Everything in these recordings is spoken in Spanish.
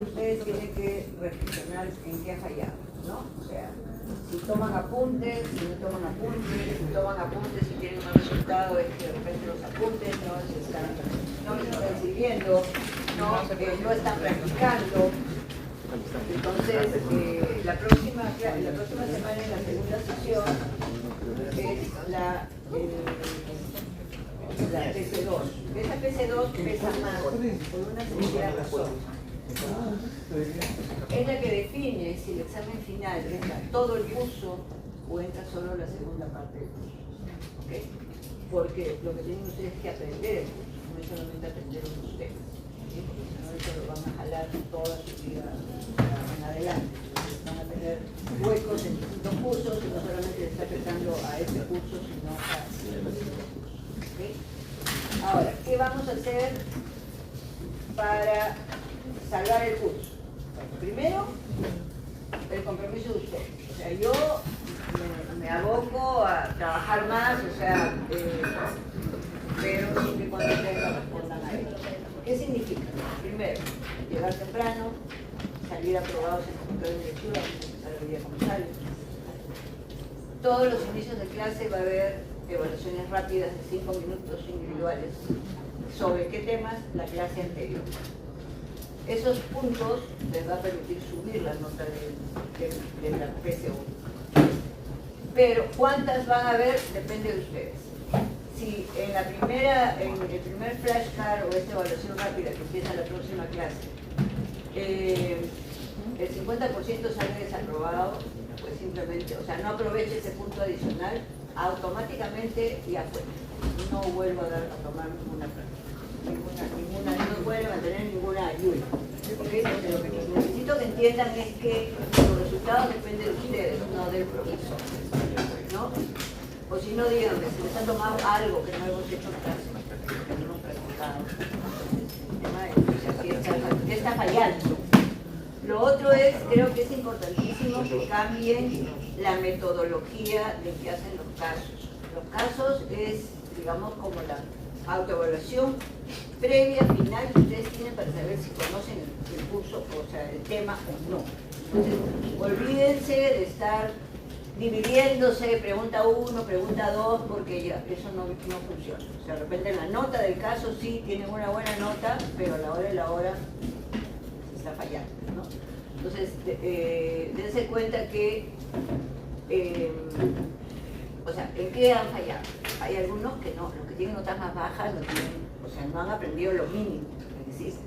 Ustedes tienen que reflexionar en qué ha fallado, ¿no? O sea, si toman apuntes, si no toman apuntes, si toman apuntes y tienen un resultado, es que de repente los apuntes no se están sirviendo, no están practicando. Entonces, la próxima semana en la segunda sesión es la PC2. Esa PC2 pesa más por una sencilla razón. Es la que define si el examen final entra todo el curso o entra solo la segunda parte del curso. ¿Okay? Porque lo que tienen ustedes es que aprender el curso, no es solamente aprender unos temas, ¿sí? Porque si no, eso lo van a jalar toda su vida en adelante. Entonces, van a tener huecos en distintos cursos y no solamente le está afectando a este curso, sino a distintos cursos. ¿Okay? Ahora, ¿qué vamos a hacer para salvar el curso? Bueno, primero, el compromiso de ustedes. O sea, yo me aboco a trabajar más, o sea, pero siempre y cuando ustedes me respondan a ello. ¿Qué significa? Primero, llegar temprano, salir aprobados en el control de lectura, empezar el día como sale. Todos los inicios de clase va a haber evaluaciones rápidas de 5 minutos individuales. ¿Sobre qué temas? La clase anterior. Esos puntos les va a permitir subir la nota de la PC1. Pero ¿cuántas van a haber? Depende de ustedes. Si en el primer flashcard o esta evaluación rápida que empieza la próxima clase, el 50% sale desaprobado, pues simplemente, o sea, no aproveche ese punto adicional, automáticamente ya fue. No vuelvo a tomar ninguna práctica. No pueden mantener ninguna ayuda. ¿Okay? Lo que necesito que entiendan es que los resultados dependen de ustedes, no del profesor, ¿no? O si no, díganme, si les han tomado algo que no hemos hecho en clase, que no hemos practicado. El tema es, ¿qué está fallando? Lo otro es, creo que es importantísimo que cambien la metodología de que hacen los casos. Los casos es, digamos, como la autoevaluación previa, final, que ustedes tienen para saber si conocen el curso, o sea, el tema o no. Entonces, olvídense de estar dividiéndose, pregunta 1, pregunta 2, porque ya eso no funciona. O sea, de repente la nota del caso sí tienen una buena nota, pero a la hora de la hora se está fallando, ¿no? Entonces, dense cuenta que o sea, ¿en qué han fallado? Hay algunos que no, los que tienen notas más bajas no tienen, o sea, no han aprendido lo mínimo que existe.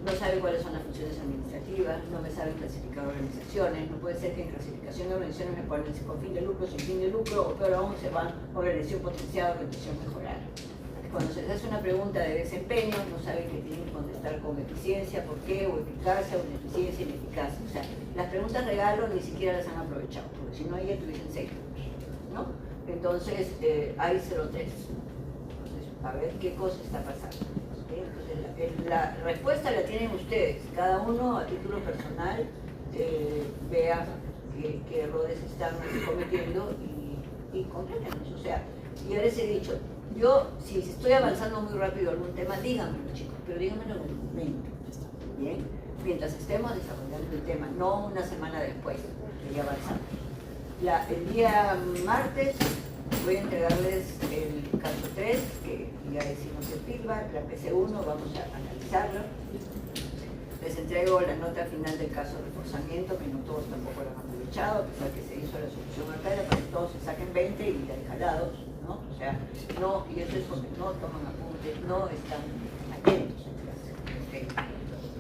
No saben cuáles son las funciones administrativas, no me saben clasificar organizaciones, no puede ser que en clasificación de organizaciones me ponen con fin de lucro, sin fin de lucro, o peor aún se van organización potenciada, organización mejorada. Cuando se les hace una pregunta de desempeño, no saben que tienen que contestar con eficiencia, por qué, o eficacia, o ineficiencia, ineficacia. O sea, las preguntas regalo ni siquiera las han aprovechado, porque si no, ahí ya tuviesen 6. ¿No? Entonces, hay 0,3. Entonces, a ver qué cosa está pasando. ¿Sí? Entonces, la respuesta la tienen ustedes. Cada uno, a título personal, vea qué errores están cometiendo y complétenlos. O sea, ya les he dicho, yo, si estoy avanzando muy rápido algún tema, díganmelo, chicos, pero díganmelo en el momento. ¿Bien? Mientras estemos desarrollando el tema, no una semana después de ya avanzando. El día martes voy a entregarles el caso 3, que ya decimos el feedback, la PC1, vamos a analizarlo. Les entrego la nota final del caso de reforzamiento, que no todos tampoco lo han aprovechado, a pesar que se hizo la solución arcadia, para que todos se saquen 20 y ya jalados, ¿no? O sea, no, y eso es porque no toman apuntes, no están atentos en clase.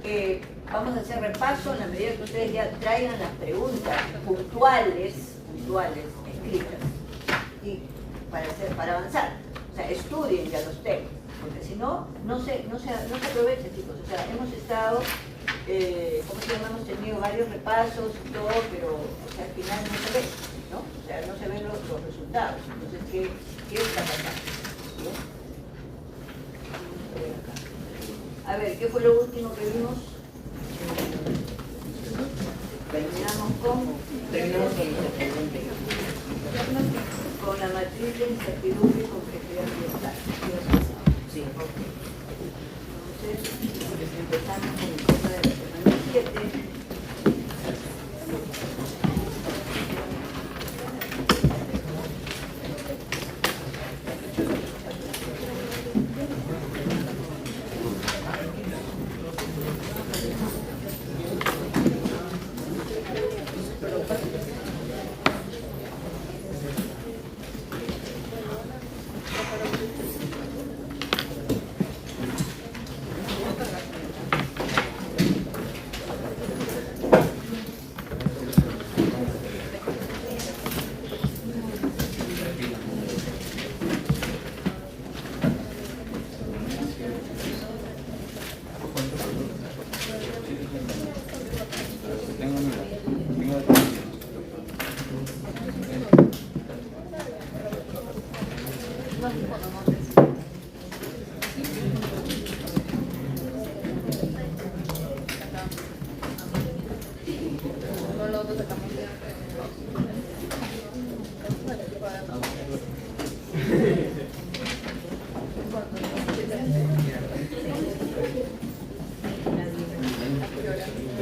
Okay. Vamos a hacer repaso en la medida que ustedes ya traigan las preguntas puntuales escritas y para avanzar, o sea, estudien ya los temas, porque si no, no se aprovecha, chicos. O sea, hemos estado, como se llama, hemos tenido varios repasos y todo, pero o sea, al final no se ve, ¿no? O sea, no se ven los resultados. Entonces, ¿qué está pasando? ¿Bien? A ver, ¿qué fue lo último que vimos? Terminamos con la matriz de incertidumbre y complejidad ambiental. Sí. Okay. Entonces, empezamos con el tema de la semana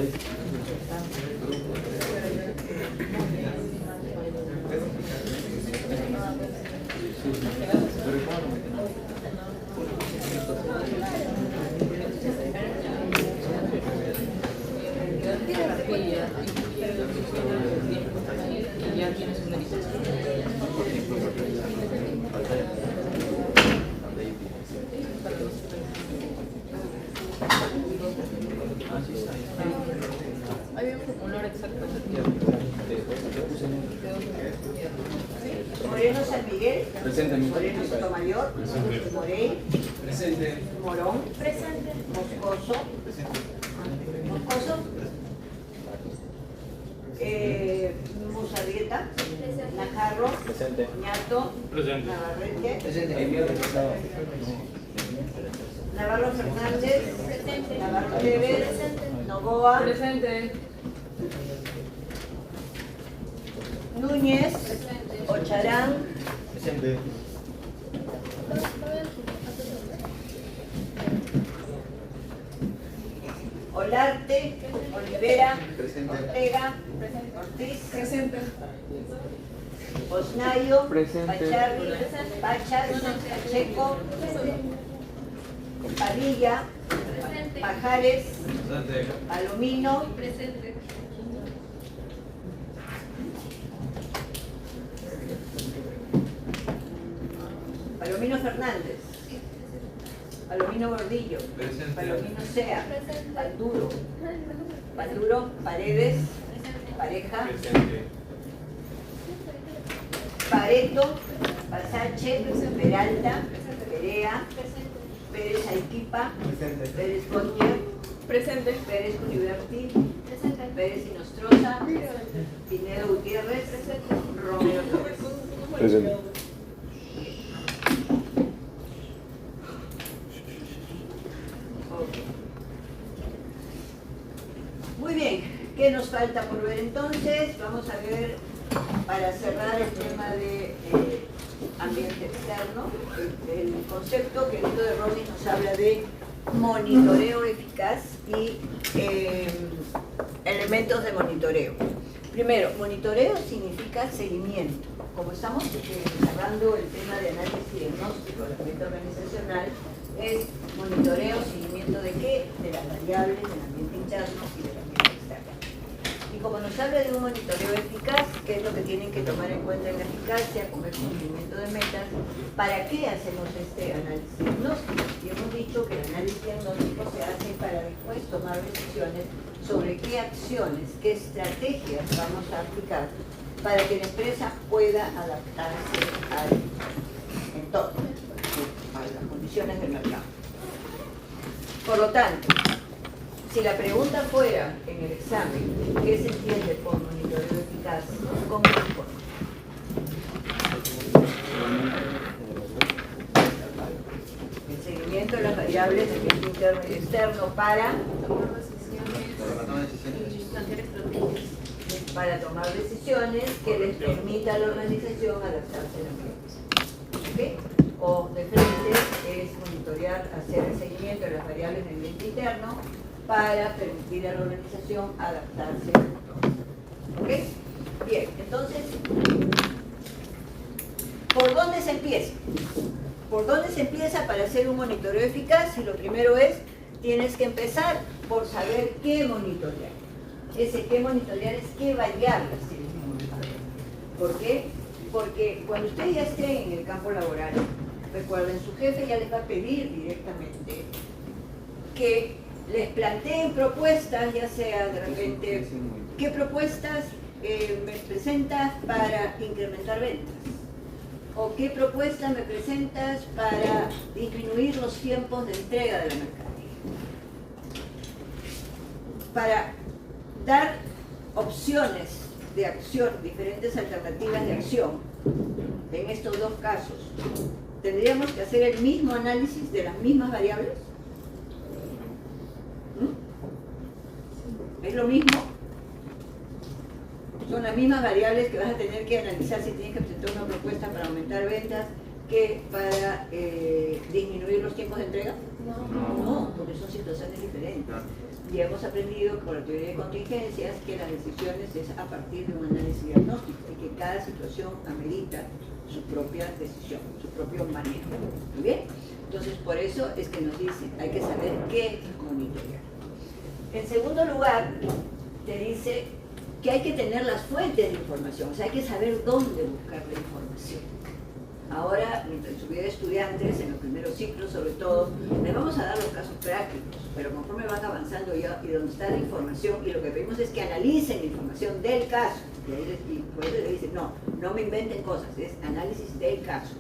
Ya tienes una licencia. Hay un formulario exacto. Moreno San Miguel. Presente. Moreno Sotomayor. Morey. Presente. Morón. Presente. Moscoso. Moscoso. Musarrieta. Najarro. Presente. Ñato. Presente. Navarrete. Presente. Navarro Fernández. Navarro Tevez. Novoa. Presente. Núñez. Ocharán. Presente. Olarte. Olivera. Presente. Ortega. Ortiz. Presente. Osnayo. Presente. Pacharri. Pachas. Pacheco. Padilla. Pajares. Presente. Palomino. Palomino Fernández. Palomino Gordillo. Presente. Palomino Sea. Panduro. Panduro. Paredes. Pareja. Presente. Pareto. Pasache. Peralta. Perea. Pérez Aiquipa. Presente. Pérez Bonnier. Presente. Pérez Cuniverti. Pérez Inostroza. Pinedo Gutiérrez. Romero Torres. Presente. Ok. Muy bien, ¿qué nos falta por ver entonces? Vamos a ver, para cerrar el tema de ambiente externo, el concepto que el libro de Robbins nos habla de monitoreo eficaz y elementos de monitoreo. Primero, monitoreo significa seguimiento. Como estamos cerrando el tema de análisis y diagnóstico del ambiente organizacional, es monitoreo, seguimiento de qué? De las variables del ambiente interno y del ambiente externo. Y como nos habla de un monitoreo eficaz, ¿qué es lo que tienen que tomar en cuenta en la eficacia? Como el cumplimiento de metas. ¿Para qué hacemos este análisis diagnóstico? Y hemos dicho que el análisis diagnóstico se hace para después tomar decisiones sobre qué acciones, qué estrategias vamos a aplicar para que la empresa pueda adaptarse al entorno, a las condiciones del mercado. Por lo tanto, si la pregunta fuera en el examen, ¿qué se entiende por monitoreo eficaz? ¿Cómo responde? El seguimiento de las variables del ambiente interno y externo para tomar decisiones que les permita a la organización adaptarse al ambiente. ¿Okay? O de frente es monitorear, hacer el seguimiento de las variables del ambiente interno para permitir a la organización adaptarse al entorno. ¿Ok? Bien, entonces, ¿por dónde se empieza? ¿Por dónde se empieza para hacer un monitoreo eficaz? Y lo primero es, tienes que empezar por saber qué monitorear. Ese qué monitorear es qué variables tienes que monitorear. ¿Por qué? Porque cuando ustedes ya estén en el campo laboral, recuerden, su jefe ya les va a pedir directamente que les planteen propuestas, ya sea de repente, ¿qué propuestas me presentas para incrementar ventas? ¿O qué propuestas me presentas para disminuir los tiempos de entrega de la mercadería? Para dar opciones de acción, diferentes alternativas de acción en estos dos casos, ¿tendríamos que hacer el mismo análisis de las mismas variables? ¿Es lo mismo? Son las mismas variables que vas a tener que analizar si tienes que presentar una propuesta para aumentar ventas que para disminuir los tiempos de entrega. No, porque son situaciones diferentes. Y hemos aprendido por la teoría de contingencias que las decisiones es a partir de un análisis diagnóstico y que cada situación amerita su propia decisión, su propio manejo. ¿Muy bien? Entonces, por eso es que nos dicen, hay que saber qué monitorear. En segundo lugar, te dice que hay que tener las fuentes de información, o sea, hay que saber dónde buscar la información. Ahora, mientras en su vida de estudiantes, en los primeros ciclos sobre todo, les vamos a dar los casos prácticos, pero conforme van avanzando ya y donde está la información, y lo que pedimos es que analicen la información del caso, y por eso le dicen, no me inventen cosas, es análisis del caso.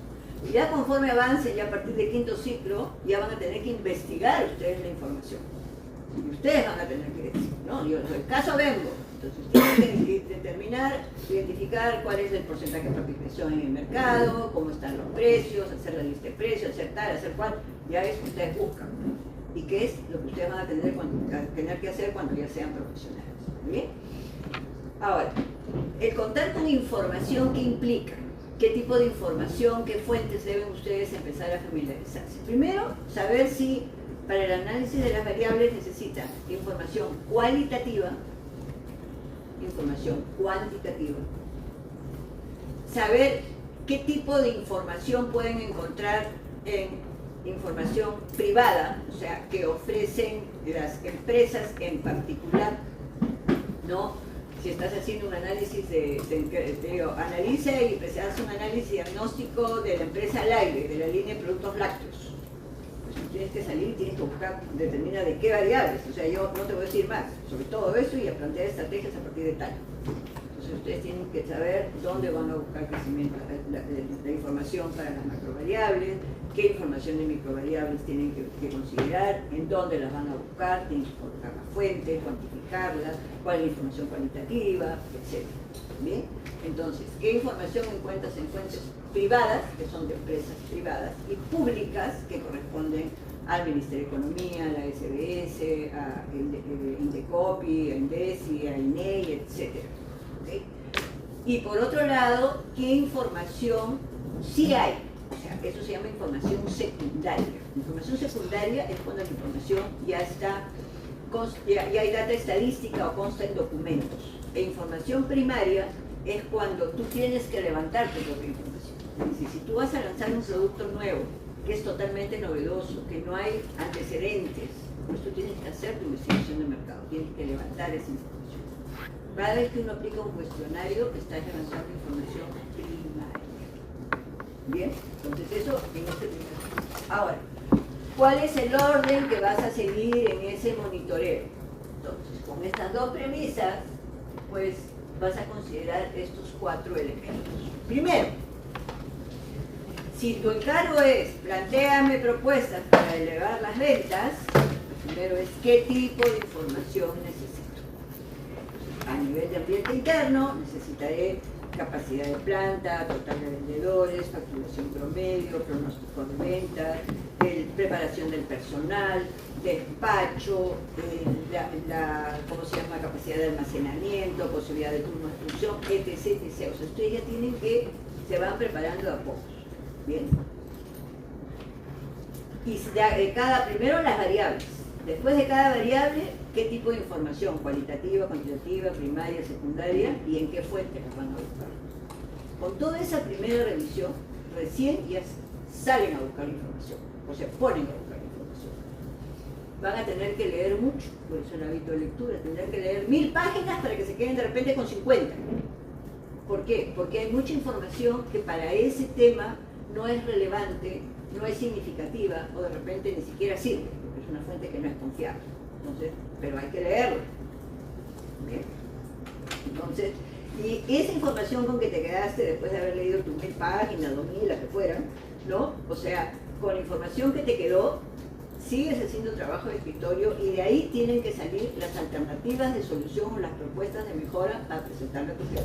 Y ya conforme avancen, ya a partir del quinto ciclo, ya van a tener que investigar ustedes la información. Y ustedes van a tener que decir, no, yo soy caso vengo. Entonces ustedes tienen que determinar, identificar cuál es el porcentaje de participación en el mercado, cómo están los precios, hacer la lista de precios, hacer tal, hacer cual, ya es que ustedes buscan. Y qué es lo que ustedes van a tener que hacer cuando ya sean profesionales. ¿Muy bien? Ahora, el contar con información, ¿qué implica? ¿Qué tipo de información, qué fuentes deben ustedes empezar a familiarizarse? Primero, saber si para el análisis de las variables necesitan información cualitativa, información cuantitativa. Saber qué tipo de información pueden encontrar en información privada, o sea, que ofrecen las empresas en particular, ¿no? Si estás haciendo un análisis analiza y se hace un análisis diagnóstico de la empresa al aire, de la línea de productos lácteos. Pues tienes que salir y tienes que buscar, determina de qué variables. O sea, yo no te voy a decir más sobre todo eso y a plantear estrategias a partir de tal. Entonces ustedes tienen que saber dónde van a buscar crecimiento, la información para las macrovariables, qué información de microvariables tienen que considerar, en dónde las van a buscar, tienen que colocar la fuente, cuantificarlas, cuál es la información cualitativa, etc. ¿Bien? Entonces, ¿qué información encuentras en fuentes privadas, que son de empresas privadas, y públicas, que corresponden al Ministerio de Economía, a la SBS, a Indecopi, a Indesi, a INEI, etc.? ¿Okay? Y por otro lado, ¿qué información sí hay? O sea, eso se llama información secundaria. Información secundaria es cuando la información ya está, ya hay data estadística o consta en documentos. E información primaria es cuando tú tienes que levantar tu propia información. Es decir, si tú vas a lanzar un producto nuevo, que es totalmente novedoso, que no hay antecedentes, pues tú tienes que hacer tu investigación de mercado, tienes que levantar esa información. Cada vez que uno aplica un cuestionario, está levantando información primaria. Bien, entonces eso en este primer. Ahora, ¿cuál es el orden que vas a seguir en ese monitoreo? Entonces, con estas dos premisas, pues vas a considerar estos 4 elementos. Primero, si tu encargo es plantéame propuestas para elevar las ventas, lo primero es qué tipo de información necesito. A nivel de ambiente interno, necesitaré capacidad de planta, total de vendedores, facturación promedio, pronóstico de ventas, preparación del personal, despacho, ¿cómo se llama? Capacidad de almacenamiento, posibilidad de turno de función, etc., etc. O sea, ustedes ya tienen que, se van preparando a pocos. ¿Bien? Y primero las variables. Después de cada variable, ¿qué tipo de información? Cualitativa, cuantitativa, primaria, secundaria, y en qué fuente las van a buscar. Con toda esa primera revisión, recién ya salen a buscar información, o se ponen a buscar información. Van a tener que leer mucho, por eso el hábito de lectura, tendrán que leer 1000 páginas para que se queden de repente con 50. ¿Por qué? Porque hay mucha información que para ese tema no es relevante, no es significativa, o de repente ni siquiera sirve, porque es una fuente que no es confiable. Entonces, pero hay que leerlo. ¿Bien? Entonces, y esa información con que te quedaste después de haber leído tus 1000 páginas, 2000, las que fueran, ¿no? O sea, con la información que te quedó, sigues haciendo trabajo de escritorio y de ahí tienen que salir las alternativas de solución o las propuestas de mejora para presentarle a tu jefe.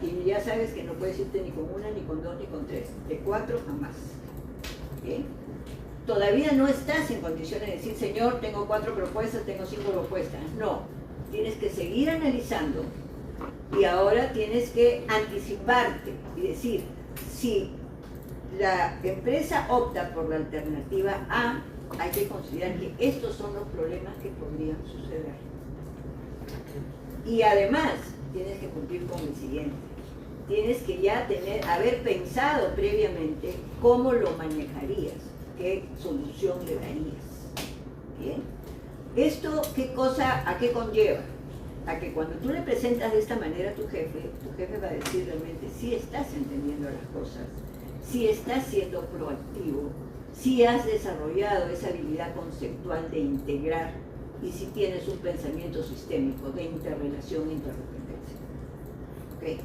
Y ya sabes que no puedes irte ni con una, ni con dos, ni con tres, de 4 a más. ¿Bien? Todavía no estás en condiciones de decir, señor, tengo 4 propuestas, tengo 5 propuestas. No, tienes que seguir analizando y ahora tienes que anticiparte y decir, si la empresa opta por la alternativa A, hay que considerar que estos son los problemas que podrían suceder. Y además, tienes que cumplir con el siguiente. Tienes que ya haber pensado previamente cómo lo manejarías, qué solución le darías. ¿Bien? ¿Esto a qué conlleva? A que cuando tú le presentas de esta manera a tu jefe va a decir realmente si estás entendiendo las cosas, si estás siendo proactivo, si has desarrollado esa habilidad conceptual de integrar y si tienes un pensamiento sistémico de interrelación e interdependencia. ¿Okay?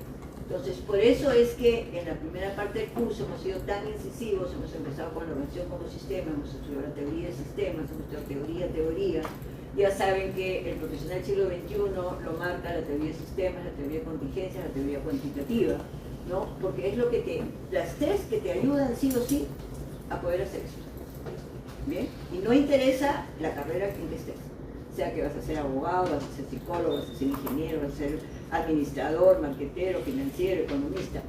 Entonces, por eso es que en la primera parte del curso hemos sido tan incisivos, hemos empezado con la organización como sistema, hemos estudiado la teoría de sistemas, hemos estudiado teoría. Ya saben que el profesional del siglo XXI lo marca la teoría de sistemas, la teoría de contingencias, la teoría cuantitativa, ¿no? Porque es las tres que te ayudan sí o sí a poder hacer esto. ¿Bien? Y no interesa la carrera en que estés. Sea que vas a ser abogado, vas a ser psicólogo, vas a ser ingeniero, vas a ser administrador, marquetero, financiero, economista.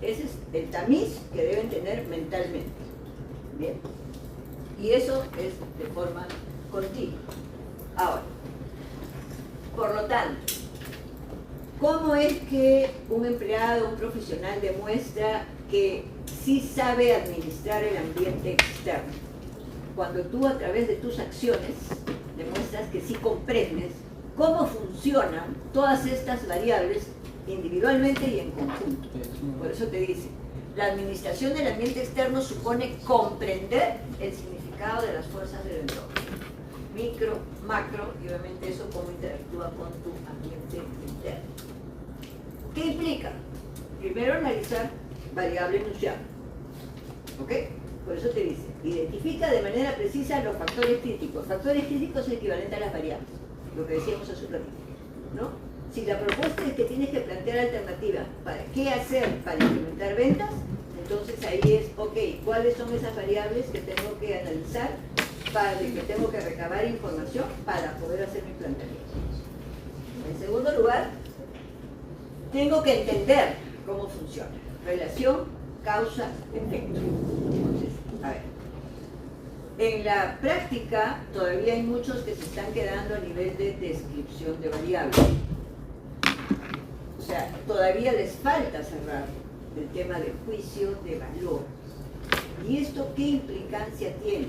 Ese es el tamiz que deben tener mentalmente. ¿Bien? Y eso es de forma continua. Ahora, por lo tanto, ¿cómo es que un empleado, un profesional demuestra que sí sabe administrar el ambiente externo? Cuando tú a través de tus acciones demuestras que sí comprendes cómo funcionan todas estas variables individualmente y en conjunto. Por eso te dice, la administración del ambiente externo supone comprender el significado de las fuerzas del entorno. Micro, macro, y obviamente eso cómo interactúa con tu ambiente interno. ¿Qué implica? Primero analizar variable enunciada. ¿Ok? Por eso te dice, identifica de manera precisa los factores críticos. Factores críticos es equivalente a las variables, lo que decíamos hace un ratito, ¿no? Si la propuesta es que tienes que plantear alternativas para qué hacer para incrementar ventas, entonces ahí es, ok, ¿cuáles son esas variables que tengo que analizar, que tengo que recabar información para poder hacer mi planteamiento? En segundo lugar, tengo que entender cómo funciona. Relación, causa, efecto. Entonces, a ver. En la práctica todavía hay muchos que se están quedando a nivel de descripción de variables. O sea, todavía les falta cerrar el tema del juicio de valor. ¿Y esto qué implicancia tiene?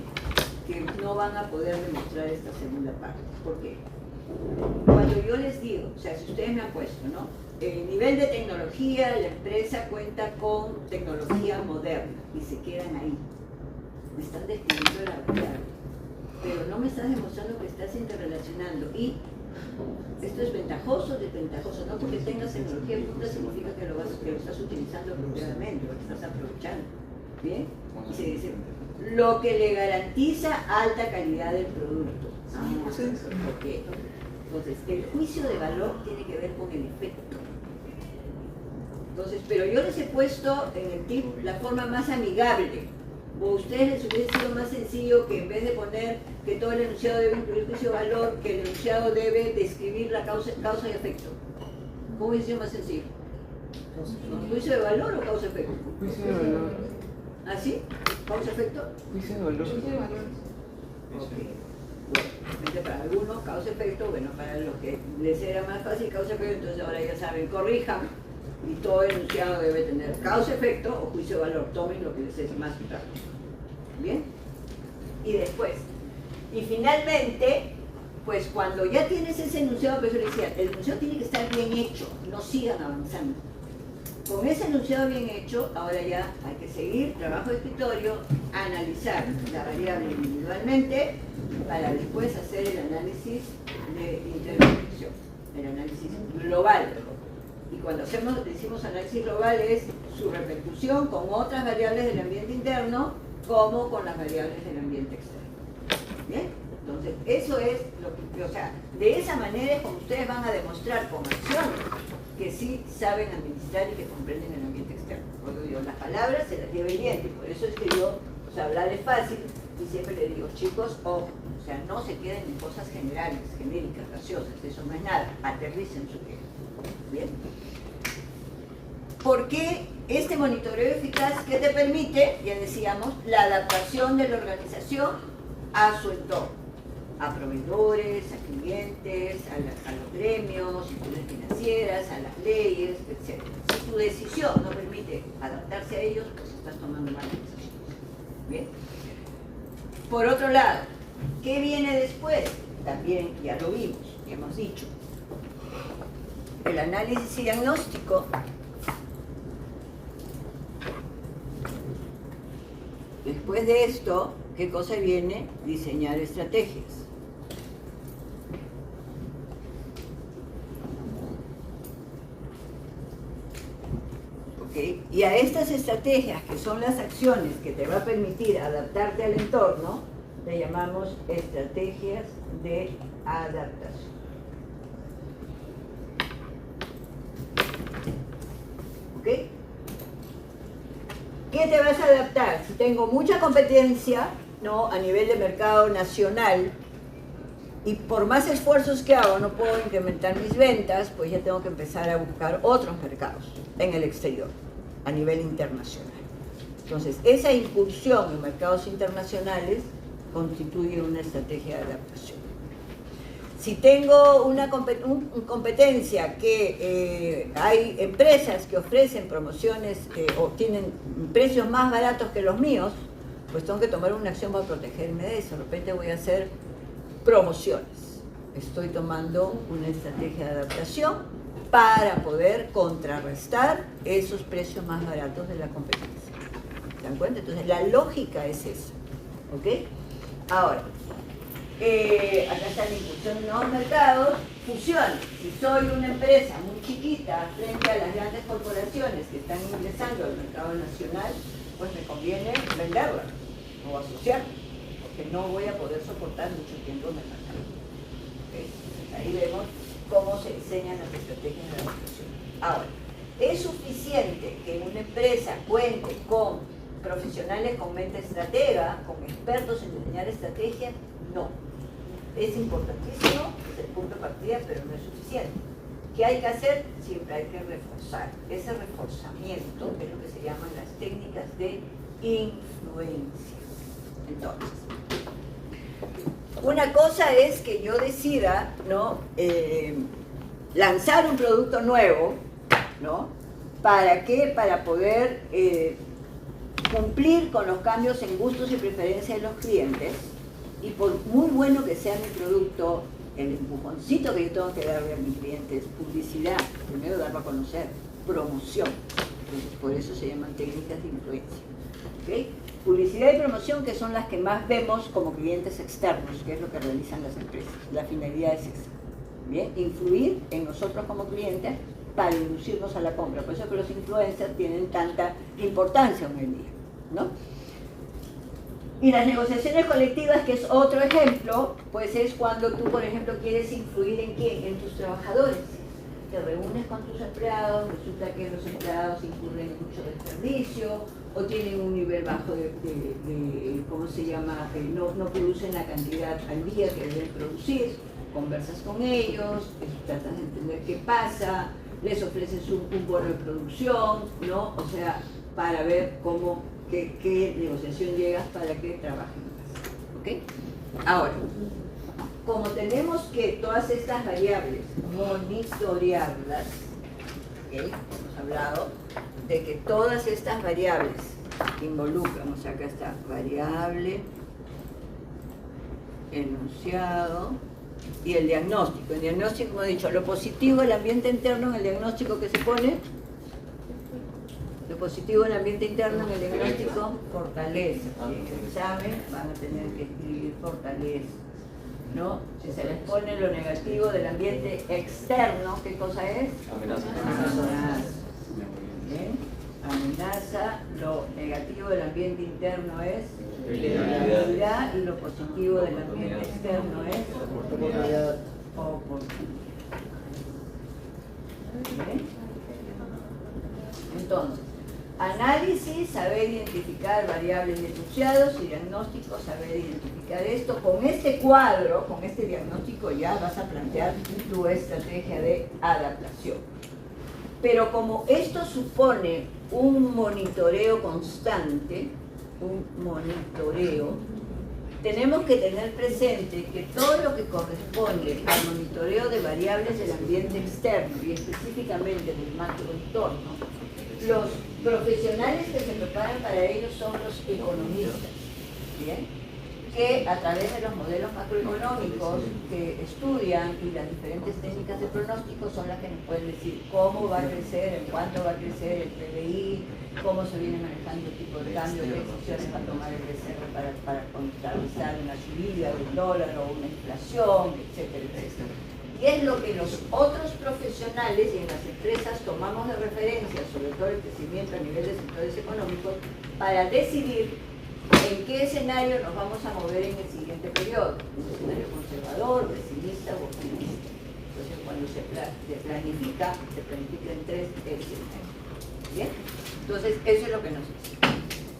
Que no van a poder demostrar esta segunda parte. ¿Por qué? Cuando yo les digo, o sea, si ustedes me han puesto, ¿no? El nivel de tecnología, la empresa cuenta con tecnología moderna y se quedan ahí. Me están describiendo la variable, pero no me estás demostrando que estás interrelacionando. Y esto es ventajoso, desventajoso. No porque tengas tecnología nunca significa que lo estás utilizando apropiadamente, lo que estás aprovechando. ¿Bien? Y se dice, lo que le garantiza alta calidad del producto. Okay. Entonces, el juicio de valor tiene que ver con el efecto. Entonces, pero yo les he puesto en el tip la forma más amigable. O a ustedes les hubiese sido más sencillo que en vez de poner que todo el enunciado debe incluir juicio de valor, que el enunciado debe describir la causa y efecto. ¿Cómo hubiese sido más sencillo? ¿Juicio de valor o causa-efecto? Juicio de valor. ¿Ah, sí? ¿Causa-efecto? Juicio de valor. Bueno, para algunos causa-efecto, bueno, para los que les era más fácil causa-efecto, entonces ahora ya saben, corrijan, y todo enunciado debe tener causa-efecto o juicio de valor, tomen lo que les es más práctico. ¿Bien? Y después, y finalmente, pues cuando ya tienes ese enunciado, pues yo les decía, el enunciado tiene que estar bien hecho, no sigan avanzando. Con ese enunciado bien hecho, ahora ya hay que seguir, trabajo de escritorio, analizar la variable individualmente para después hacer el análisis de interconexión, el análisis global. Y cuando decimos análisis global es su repercusión con otras variables del ambiente interno como con las variables del ambiente externo. ¿Bien? Entonces, eso es lo que, o sea, de esa manera es como ustedes van a demostrar con acción que sí saben administrar y que comprenden el ambiente externo. Cuando digo, las palabras se las lleva el viento, por eso es que yo, o sea, hablar es fácil y siempre les digo, chicos, ojo, o sea, no se queden en cosas generales, genéricas, graciosas, eso no es nada, aterricen su queja. ¿Bien? ¿Por qué este monitoreo eficaz que te permite, ya decíamos, la adaptación de la organización a su entorno, a proveedores, a clientes, a los gremios, instituciones financieras, a las leyes, etc. Si tu decisión no permite adaptarse a ellos, pues estás tomando malas decisiones. ¿Bien? Por otro lado, ¿qué viene después? También ya lo vimos, ya hemos dicho. El análisis y diagnóstico. Después de esto, ¿qué cosa viene? Diseñar estrategias. ¿Ok? Y a estas estrategias, que son las acciones que te va a permitir adaptarte al entorno, le llamamos estrategias de adaptación. ¿Ok? ¿Qué te vas a adaptar? Si tengo mucha competencia, ¿no?, a nivel de mercado nacional, y por más esfuerzos que hago no puedo incrementar mis ventas, pues ya tengo que empezar a buscar otros mercados en el exterior, a nivel internacional. Entonces, esa incursión en mercados internacionales constituye una estrategia de adaptación. Si tengo una competencia que hay empresas que ofrecen promociones o tienen precios más baratos que los míos, pues tengo que tomar una acción para protegerme de eso. De repente voy a hacer promociones. Estoy tomando una estrategia de adaptación para poder contrarrestar esos precios más baratos de la competencia. ¿Se dan cuenta? Entonces, la lógica es esa. ¿Ok? Ahora, acá está la inclusión de nuevos mercados, fusiones. Si soy una empresa muy chiquita frente a las grandes corporaciones que están ingresando al mercado nacional, pues me conviene venderla o asociarme, porque no voy a poder soportar mucho tiempo en el mercado. ¿Okay? Ahí vemos cómo se diseñan las estrategias de adaptación. Ahora, ¿es suficiente que una empresa cuente con profesionales con mente estratega, con expertos en diseñar estrategias? No. Es importantísimo, es el punto de partida, pero no es suficiente. ¿Qué hay que hacer? Siempre hay que reforzar. Ese reforzamiento es lo que se llaman las técnicas de influencia. Entonces, una cosa es que yo decida, ¿no?, lanzar un producto nuevo, ¿no? ¿Para qué? Para poder cumplir con los cambios en gustos y preferencias de los clientes, y por muy bueno que sea mi producto, el empujoncito que yo tengo que darle a mis clientes, publicidad, primero darlo a conocer, promoción. Entonces, por eso se llaman técnicas de influencia. ¿Okay? Publicidad y promoción, que son las que más vemos como clientes externos, que es lo que realizan las empresas. La finalidad es esa. ¿Bien? Influir en nosotros como clientes para inducirnos a la compra. Por eso que los influencers tienen tanta importancia hoy en día, ¿no? Y las negociaciones colectivas, que es otro ejemplo, pues es cuando tú, por ejemplo, quieres influir en ¿quién? En tus trabajadores. Te reúnes con tus empleados, resulta que los empleados incurren en mucho desperdicio, o tienen un nivel bajo de ¿cómo se llama? No producen la cantidad al día que deben producir. Conversas con ellos, tratas de entender qué pasa, les ofreces un bono de producción, ¿no? O sea, para ver qué negociación llegas para que trabajen más. ¿Ok? Ahora, como tenemos que todas estas variables monitorearlas, ¿okay? Hemos hablado de que todas estas variables involucran, o sea, acá está variable, enunciado y el diagnóstico. El diagnóstico, como he dicho, lo positivo, el ambiente interno en el diagnóstico que se pone. Lo positivo del ambiente interno en el diagnóstico, fortaleza. En el examen van a tener que escribir fortaleza, ¿no? Si se les pone lo negativo del ambiente externo, ¿qué cosa es? Amenaza. ¿Bien? Amenaza, lo negativo del ambiente interno es Debilidad. y lo positivo del ambiente externo es oportunidad. ¿Bien? Entonces, análisis, saber identificar variables y enunciados, y diagnóstico, saber identificar esto. Con este cuadro, con este diagnóstico ya vas a plantear tu estrategia de adaptación. Pero como esto supone un monitoreo constante, tenemos que tener presente que todo lo que corresponde al monitoreo de variables del ambiente externo y específicamente del macroentorno, los profesionales que se preparan para ello son los economistas, ¿bien? Que a través de los modelos macroeconómicos que estudian y las diferentes técnicas de pronóstico son las que nos pueden decir cómo va a crecer, en cuánto va a crecer el PBI, cómo se viene manejando el tipo de cambio, qué decisiones va a tomar el BCR para contrarrestar una subida del dólar o una inflación, etcétera, etcétera. Y es lo que los otros profesionales y en las empresas tomamos de referencia, sobre todo el crecimiento a nivel de sectores económicos, para decidir en qué escenario nos vamos a mover en el siguiente periodo. Un escenario conservador, pesimista o optimista. Entonces, cuando se planifica en 3 escenarios. ¿Bien? Entonces, eso es lo que nos dice.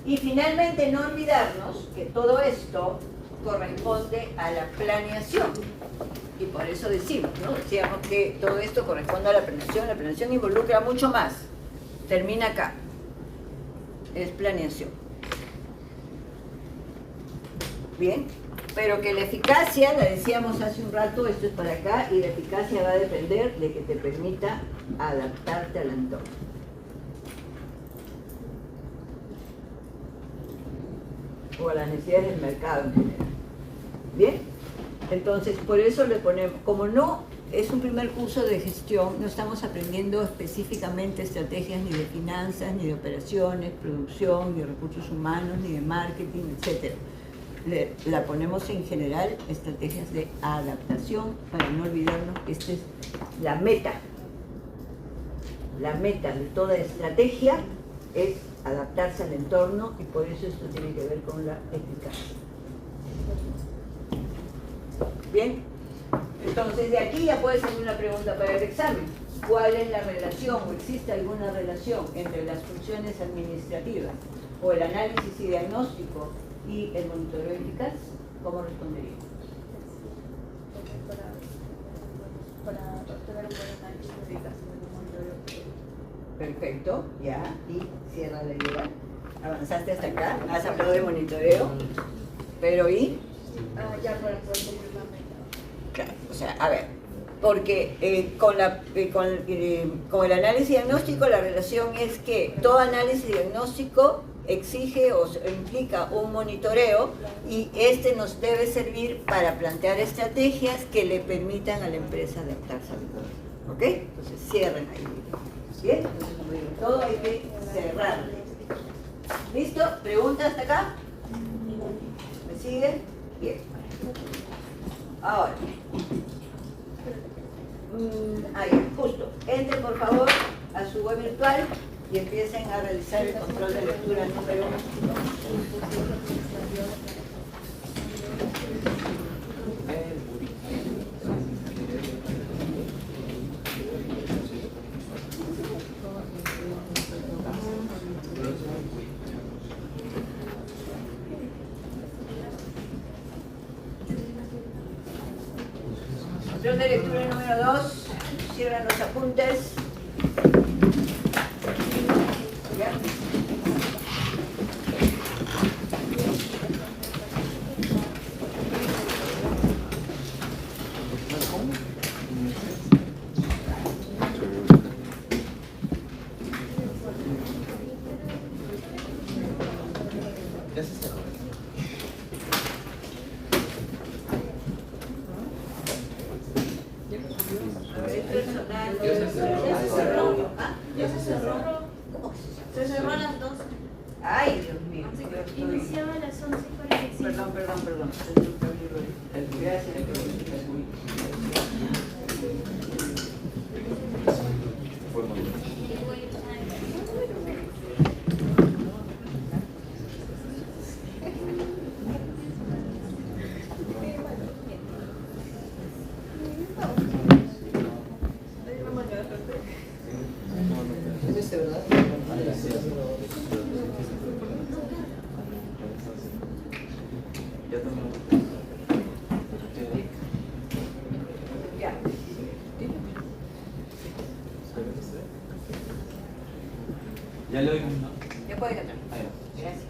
Y finalmente, no olvidarnos que todo esto corresponde a la planeación. Y por eso decimos, ¿no? Decíamos que todo esto corresponde a la planeación involucra mucho más. Termina acá. Es planeación. Bien, pero que la eficacia, la decíamos hace un rato, esto es para acá, y la eficacia va a depender de que te permita adaptarte al entorno. O a las necesidades del mercado en general. Bien, entonces por eso le ponemos, como no es un primer curso de gestión, no estamos aprendiendo específicamente estrategias ni de finanzas, ni de operaciones, producción, ni de recursos humanos, ni de marketing, etcétera. La ponemos en general estrategias de adaptación para no olvidarnos que esta es la meta. La meta de toda estrategia es adaptarse al entorno y por eso esto tiene que ver con la eficacia. Bien, entonces de aquí ya puede ser una pregunta para el examen. ¿Cuál es la relación o existe alguna relación entre las funciones administrativas o el análisis y diagnóstico y el monitoreo eficaz? ¿Cómo responderíamos? Para obtener un buen análisis eficaz en el monitoreo. Perfecto, ya, y cierra la idea. Avanzaste hasta acá, has hablado de monitoreo, pero ¿y? Ya para poder cumplir la meta. Claro, o sea, a ver, porque con el análisis diagnóstico la relación es que todo análisis diagnóstico exige o implica un monitoreo y este nos debe servir para plantear estrategias que le permitan a la empresa adaptarse al entorno. ¿Ok? Entonces cierren ahí. Bien, entonces como digo, todo hay que cerrar. ¿Listo? ¿Preguntas hasta acá? ¿Me siguen? Bien. Ahora. Ahí, justo. Entren por favor a su web virtual y empiecen a realizar el control de lectura número 1. Control de lectura número 2. Cierran los apuntes. ¿Ya? Ay, Dios mío. Iniciaba a las 11:45. Perdón. Gracias. Ya le doy un... Ya pueden entrar. Ahí va. Gracias.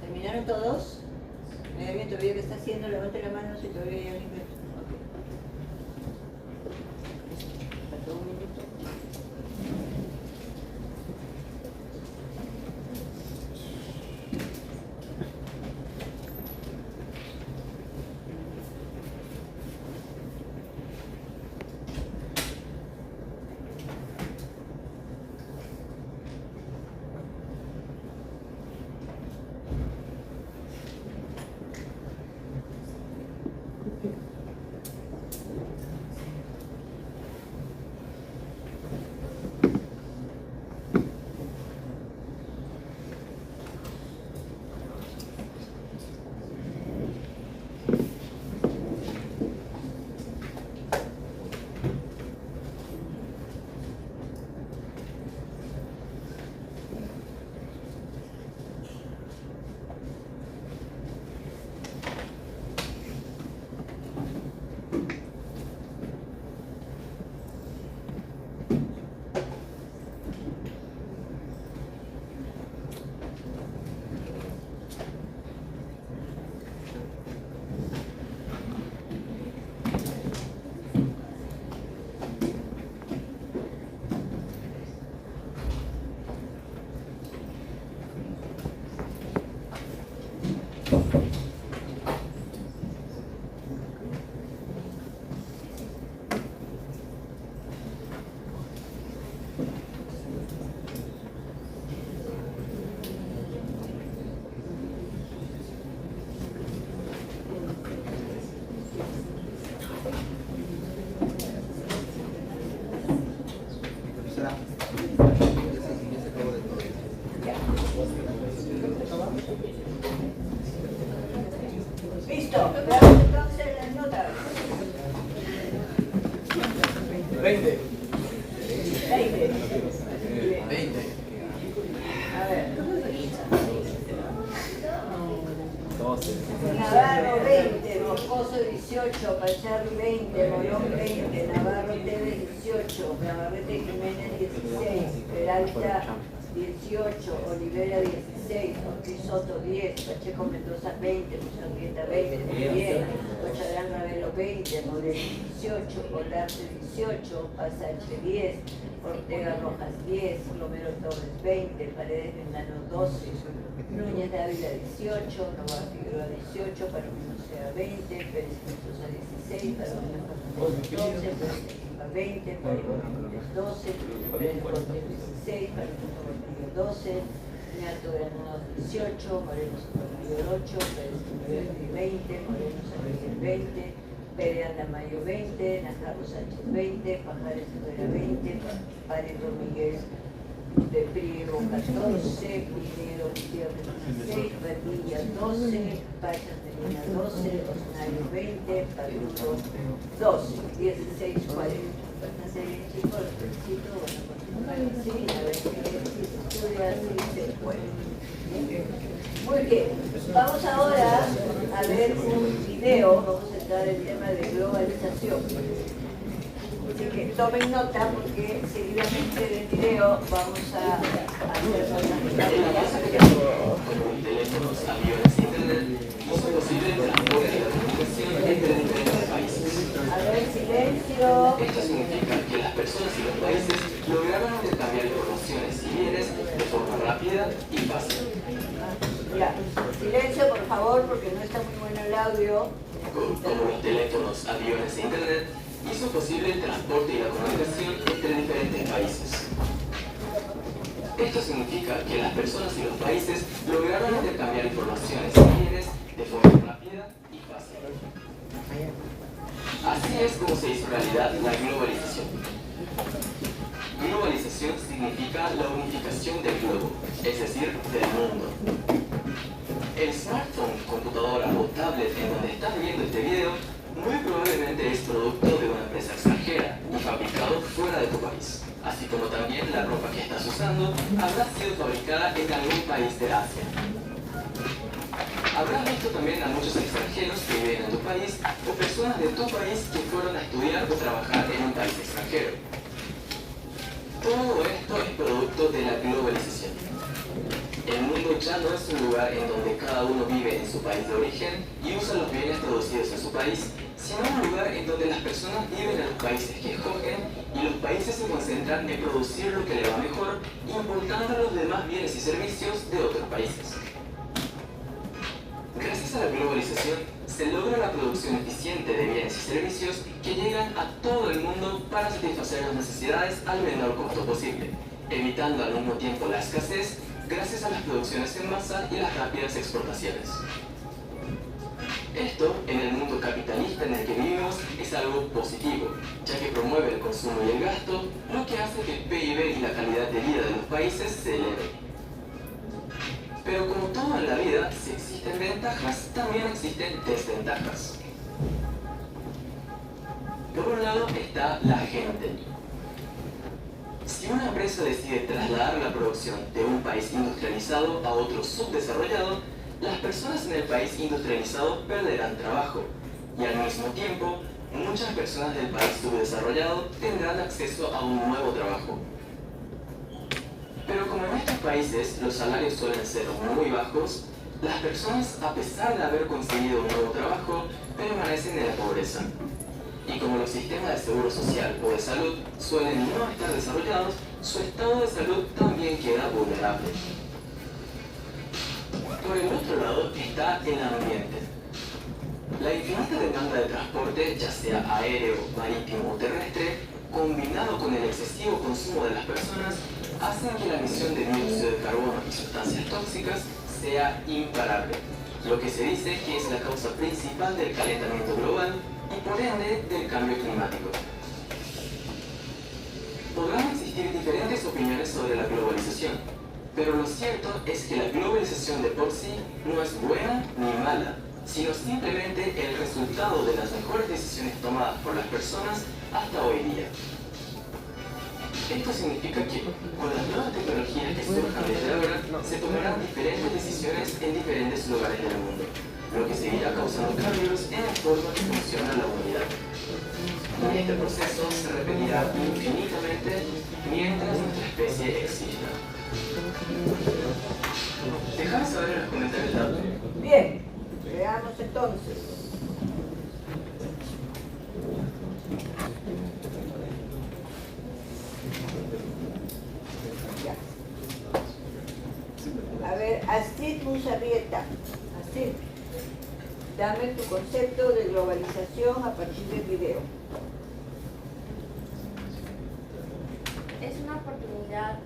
¿Terminaron todos? Mira bien, todavía que está haciendo, levante la mano si todavía hay alguien que... Ok. Faltó un minuto. Listo, veamos entonces las notas. 20. 20. 20. A ver. 12. Navarro 20, Moscoso 18, Pacharri 20, Morón 20, Navarro Tevez 18, Navarrete Jiménez 16, Peralta 18, Olivera 16, Ortiz Soto 10, Pacheco Mendoza 20, Musanguieta 20, muy bien, Cocharán Ravelo 20, Moreno 18, Olarte 18, Pasache 10, Ortega Rojas 10, Romero Torres 20, Paredes Vendano 12, Núñez de Ávila 18, Nova Figueroa 18, Palomino Sea 20, Pérez Mendoza 16, Palomino Fernández 12, Pérez Quimba 20, Pérez 12, Pérez Cortés 16, Palomino Gordillo 12, Ñato Granados 18, Moreno Sotomayor 8, Pérez Quimba 20, Moreno San Miguel 20, Pérez Andamayo 20, Najarro Sánchez 20, Pajares Herrera 20, Pareto Miguel de Priego 14, Pinedo Gutiérrez 16, Verdilla 12, Payas Medina 12, Osnario 20, Paluto 12, 16, 40. Bastante bien, chicos, los felicito, bueno, sí, a ver si se estudia, si se puede. Muy bien, vamos ahora a ver un video, vamos a entrar en el tema de globalización. Así que tomen nota porque seguidamente del video vamos a hacer teléfonos, aviones, internet, no es posible el transporte y la comunicación entre diferentes países. a ver, silencio. Esto significa que las personas y los países lograron intercambiar informaciones y bienes rápida y fácil. Ya, silencio por favor porque no está muy bueno el audio. Como los teléfonos, aviones e internet, hizo posible el transporte y la comunicación entre diferentes países. Esto significa que las personas y los países lograron intercambiar informaciones y bienes de forma rápida y fácil. Así es como se hizo realidad la globalización. Globalización significa la unificación del globo, es decir, del mundo. El smartphone, computadora o tablet en donde estás viendo este video muy probablemente es producto de una empresa extranjera y fabricado fuera de tu país, así como también la ropa que estás usando habrá sido fabricada en algún país de Asia. Habrás visto también a muchos extranjeros que viven en tu país o personas de tu país que fueron a estudiar o trabajar en un país extranjero. Todo esto es producto de la globalización. El mundo ya no es un lugar en donde cada uno vive en su país de origen y usa los bienes producidos en su país, sino un lugar en donde las personas viven en los países que escogen y los países se concentran en producir lo que le va mejor, importando los demás bienes y servicios de otros países. Gracias a la globalización, se logra la producción eficiente de bienes y servicios que llegan a todo el mundo para satisfacer las necesidades al menor costo posible, evitando al mismo tiempo la escasez gracias a las producciones en masa y las rápidas exportaciones. Esto, en el mundo capitalista en el que vivimos, es algo positivo, ya que promueve el consumo y el gasto, lo que hace que el PIB y la calidad de vida de los países se eleve. Pero como todo en la vida, si existen ventajas, también existen desventajas. Por un lado está la gente. Si una empresa decide trasladar la producción de un país industrializado a otro subdesarrollado, las personas en el país industrializado perderán trabajo y al mismo tiempo, muchas personas del país subdesarrollado tendrán acceso a un nuevo trabajo. Pero como en estos países los salarios suelen ser muy bajos, las personas, a pesar de haber conseguido un nuevo trabajo, permanecen en la pobreza. Y como los sistemas de seguro social o de salud suelen no estar desarrollados, su estado de salud también queda vulnerable. Por el otro lado está el ambiente. La infinita demanda de transporte, ya sea aéreo, marítimo o terrestre, combinado con el excesivo consumo de las personas, hacen que la emisión de dióxido de carbono y sustancias tóxicas sea imparable, lo que se dice que es la causa principal del calentamiento global y por ende del cambio climático. Podrán existir diferentes opiniones sobre la globalización, pero lo cierto es que la globalización de por sí no es buena ni mala, sino simplemente el resultado de las mejores decisiones tomadas por las personas hasta hoy día. Esto significa que, con las nuevas tecnologías que surjan desde ahora, se tomarán diferentes decisiones en diferentes lugares del mundo, lo que seguirá causando cambios en la forma que funciona la humanidad. Y este proceso se repetirá infinitamente mientras nuestra especie exista. Dejad saber en los comentarios el dato. Bien, veamos entonces. Ya. A ver, Astrid Musarrieta. Astrid, dame tu concepto de globalización a partir del video. Es una oportunidad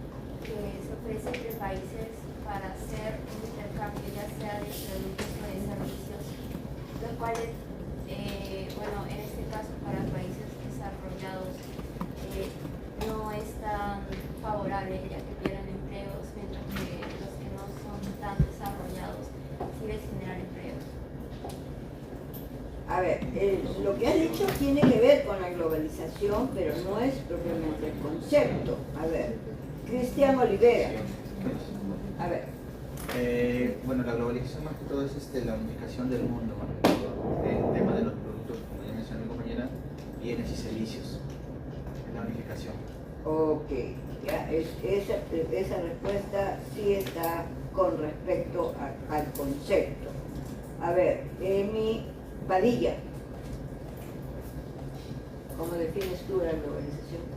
que se ofrece entre países para hacer un intercambio, ya sea de productos o de servicios, los cuales, bueno, en este caso para países desarrollados no es tan favorable, ya que pierden empleos, mientras que los que no son tan desarrollados sí les generan empleos. A ver, lo que has dicho tiene que ver con la globalización, pero no es propiamente el concepto. A ver, Cristian Olivera. A ver. Bueno, la globalización más que todo es la unificación del mundo, más que todo. El tema de los productos, como ya mencionó mi compañera, bienes y servicios. Es la unificación. Ok, ya, esa respuesta sí está con respecto al concepto. A ver, Emi Padilla, ¿cómo defines tú la globalización?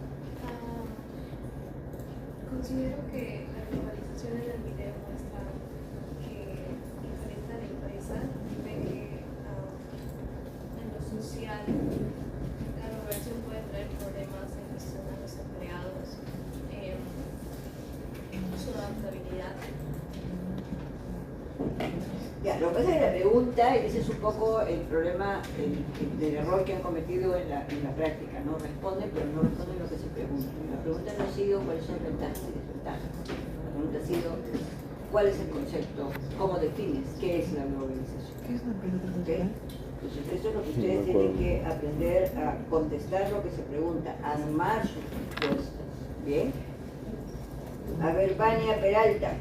Considero que la globalización presentación en el video muestra que diferente a la empresa ve que en lo social la globalización puede traer problemas en cuestión a los empleados, su adaptabilidad. Ya, lo que pasa es que la pregunta, y ese es un poco el problema, el error que han cometido en la práctica, ¿no? Responden, pero no responden lo que se pregunta. La pregunta no ha sido cuáles son ventajas y desventajas. La pregunta ha sido cuál es el concepto, cómo defines qué es la globalización. ¿Okay? Entonces, eso es lo que ustedes tienen que aprender a contestar lo que se pregunta, a armar sus respuestas. ¿Bien? A ver, Vania Peralta.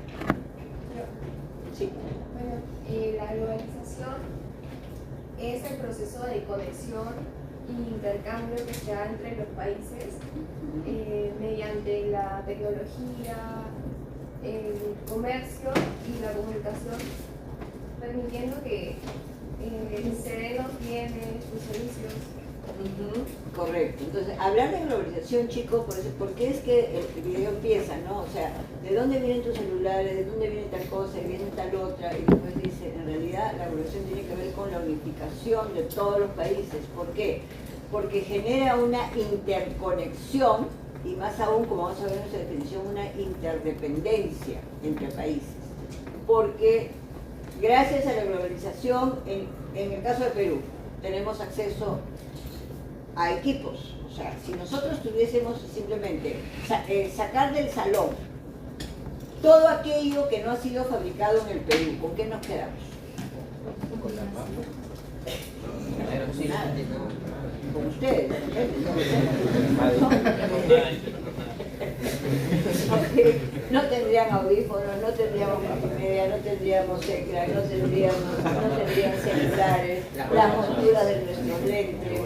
Sí. Bueno, la globalización es el proceso de conexión y intercambio que se da entre los países mediante la tecnología, el comercio y la comunicación, permitiendo que se den los bienes, los servicios. Correcto. Entonces, hablar de globalización, chicos, por qué es que el video empieza, ¿no? O sea, ¿de dónde vienen tus celulares? ¿De dónde viene tal cosa? ¿Y viene tal otra? Y después dice, en realidad, la globalización tiene que ver con la unificación de todos los países. ¿Por qué? Porque genera una interconexión y más aún, como vamos a ver en nuestra definición, una interdependencia entre países. Porque gracias a la globalización, en el caso de Perú, tenemos acceso a equipos. O sea, si nosotros tuviésemos simplemente sacar del salón todo aquello que no ha sido fabricado en el Perú, ¿con qué nos quedamos? Con la papa. Nada. Con ustedes, no tendrían audífonos, no tendríamos multimedia, no tendríamos ecran, no tendrían celulares, las monturas de nuestros lentes,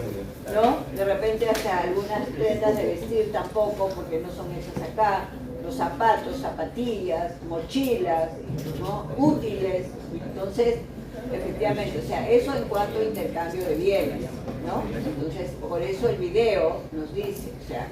¿no? De repente hasta algunas prendas de vestir tampoco, porque no son hechas acá, los zapatos, zapatillas, mochilas, ¿no? Útiles. Entonces, efectivamente, o sea, eso en cuanto a intercambio de bienes, ¿no? Entonces, por eso el video nos dice, o sea,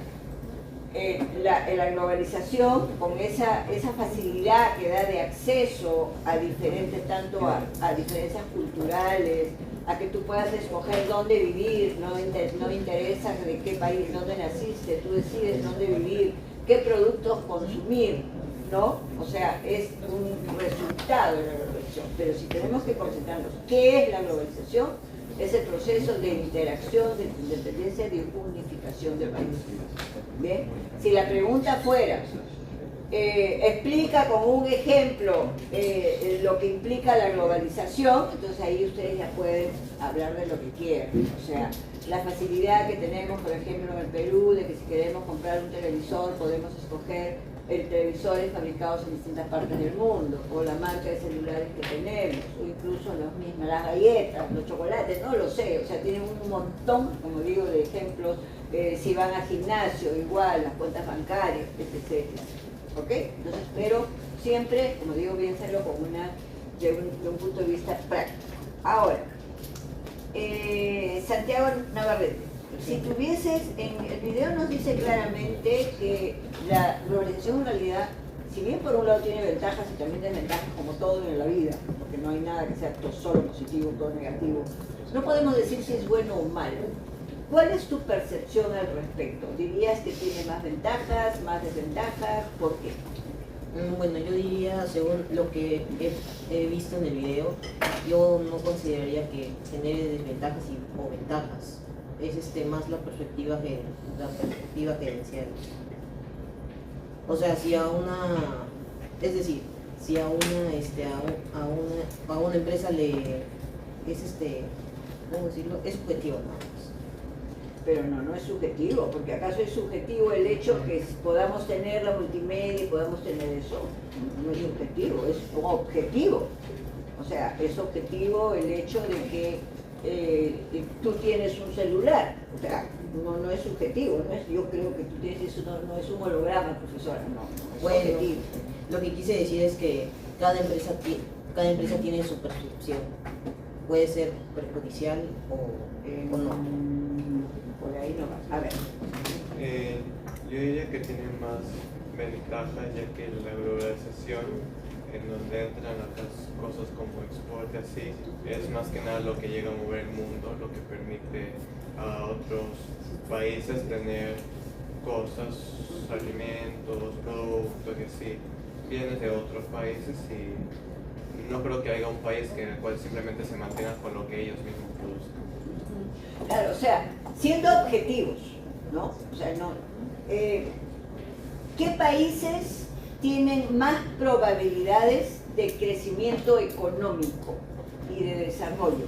la globalización con esa facilidad que da de acceso a diferentes, tanto a diferencias culturales, a que tú puedas escoger dónde vivir, no interesa de qué país, dónde naciste, tú decides dónde vivir, qué productos consumir, ¿no? O sea, es un resultado de la globalización. Pero si tenemos que concentrarnos, ¿qué es la globalización? Es el proceso de interacción, de independencia, de unificación del país. ¿Bien? Si la pregunta fuera, explica con un ejemplo lo que implica la globalización, entonces ahí ustedes ya pueden hablar de lo que quieran. O sea, la facilidad que tenemos, por ejemplo, en el Perú, de que si queremos comprar un televisor, podemos escoger televisores fabricados en distintas partes del mundo, o la marca de celulares que tenemos, o incluso los mismos, las galletas, los chocolates, no lo sé, o sea, tienen un montón, como digo, de ejemplos, si van al gimnasio, igual, las cuentas bancarias, etc. ¿Ok? Entonces, pero siempre, como digo, piénsalo de un punto de vista práctico. Ahora, Santiago Navarrete, si tuvieses, en el video nos dice claramente que la globalización en realidad, si bien por un lado tiene ventajas y también desventajas como todo en la vida, porque no hay nada que sea solo positivo, todo negativo, no podemos decir si es bueno o malo. ¿Cuál es tu percepción al respecto? ¿Dirías que tiene más ventajas, más desventajas? ¿Por qué? Bueno, yo diría, según lo que he visto en el video, yo no consideraría que genere desventajas o ventajas. Es más la perspectiva gerencial. O sea, si a una, es decir, si a una empresa le es ¿cómo decirlo? Es subjetivo nada más. Pero no es subjetivo, porque acaso es subjetivo el hecho que podamos tener la multimedia y podamos tener eso. No es subjetivo, es objetivo. O sea, es objetivo el hecho de que tú tienes un celular. O sea, no es subjetivo, no es, yo creo que tú tienes eso, no es un holograma, profesora, no es objetivo. Lo que quise decir es que cada empresa tiene su percepción. Puede ser perjudicial o no. Por ahí no va. A ver. Yo diría que tiene más ventaja, ya que la globalización, en donde entran otras cosas como export y así, es más que nada lo que llega a mover el mundo, lo que permite a otros países tener cosas, alimentos, productos y así, bienes de otros países, y no creo que haya un país en el cual simplemente se mantenga con lo que ellos mismos producen. Claro, o sea, siendo objetivos, ¿no? O sea, no. ¿Qué países tienen más probabilidades de crecimiento económico y de desarrollo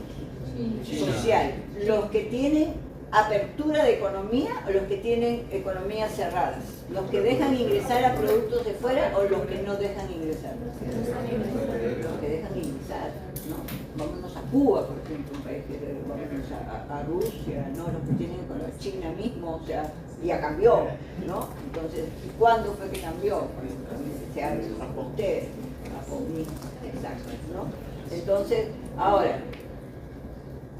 social? ¿Los que tienen apertura de economía o los que tienen economías cerradas? ¿Los que dejan ingresar a productos de fuera o los que no dejan ingresar? Los que dejan ingresar, ¿no? Vámonos a Cuba, por ejemplo, un país que vámonos a Rusia, ¿no? Los que tienen con la China mismo, o sea, ya cambió, ¿no? Entonces, ¿cuándo fue que cambió? Se abre la frontera, exacto, ¿no? Entonces, ahora,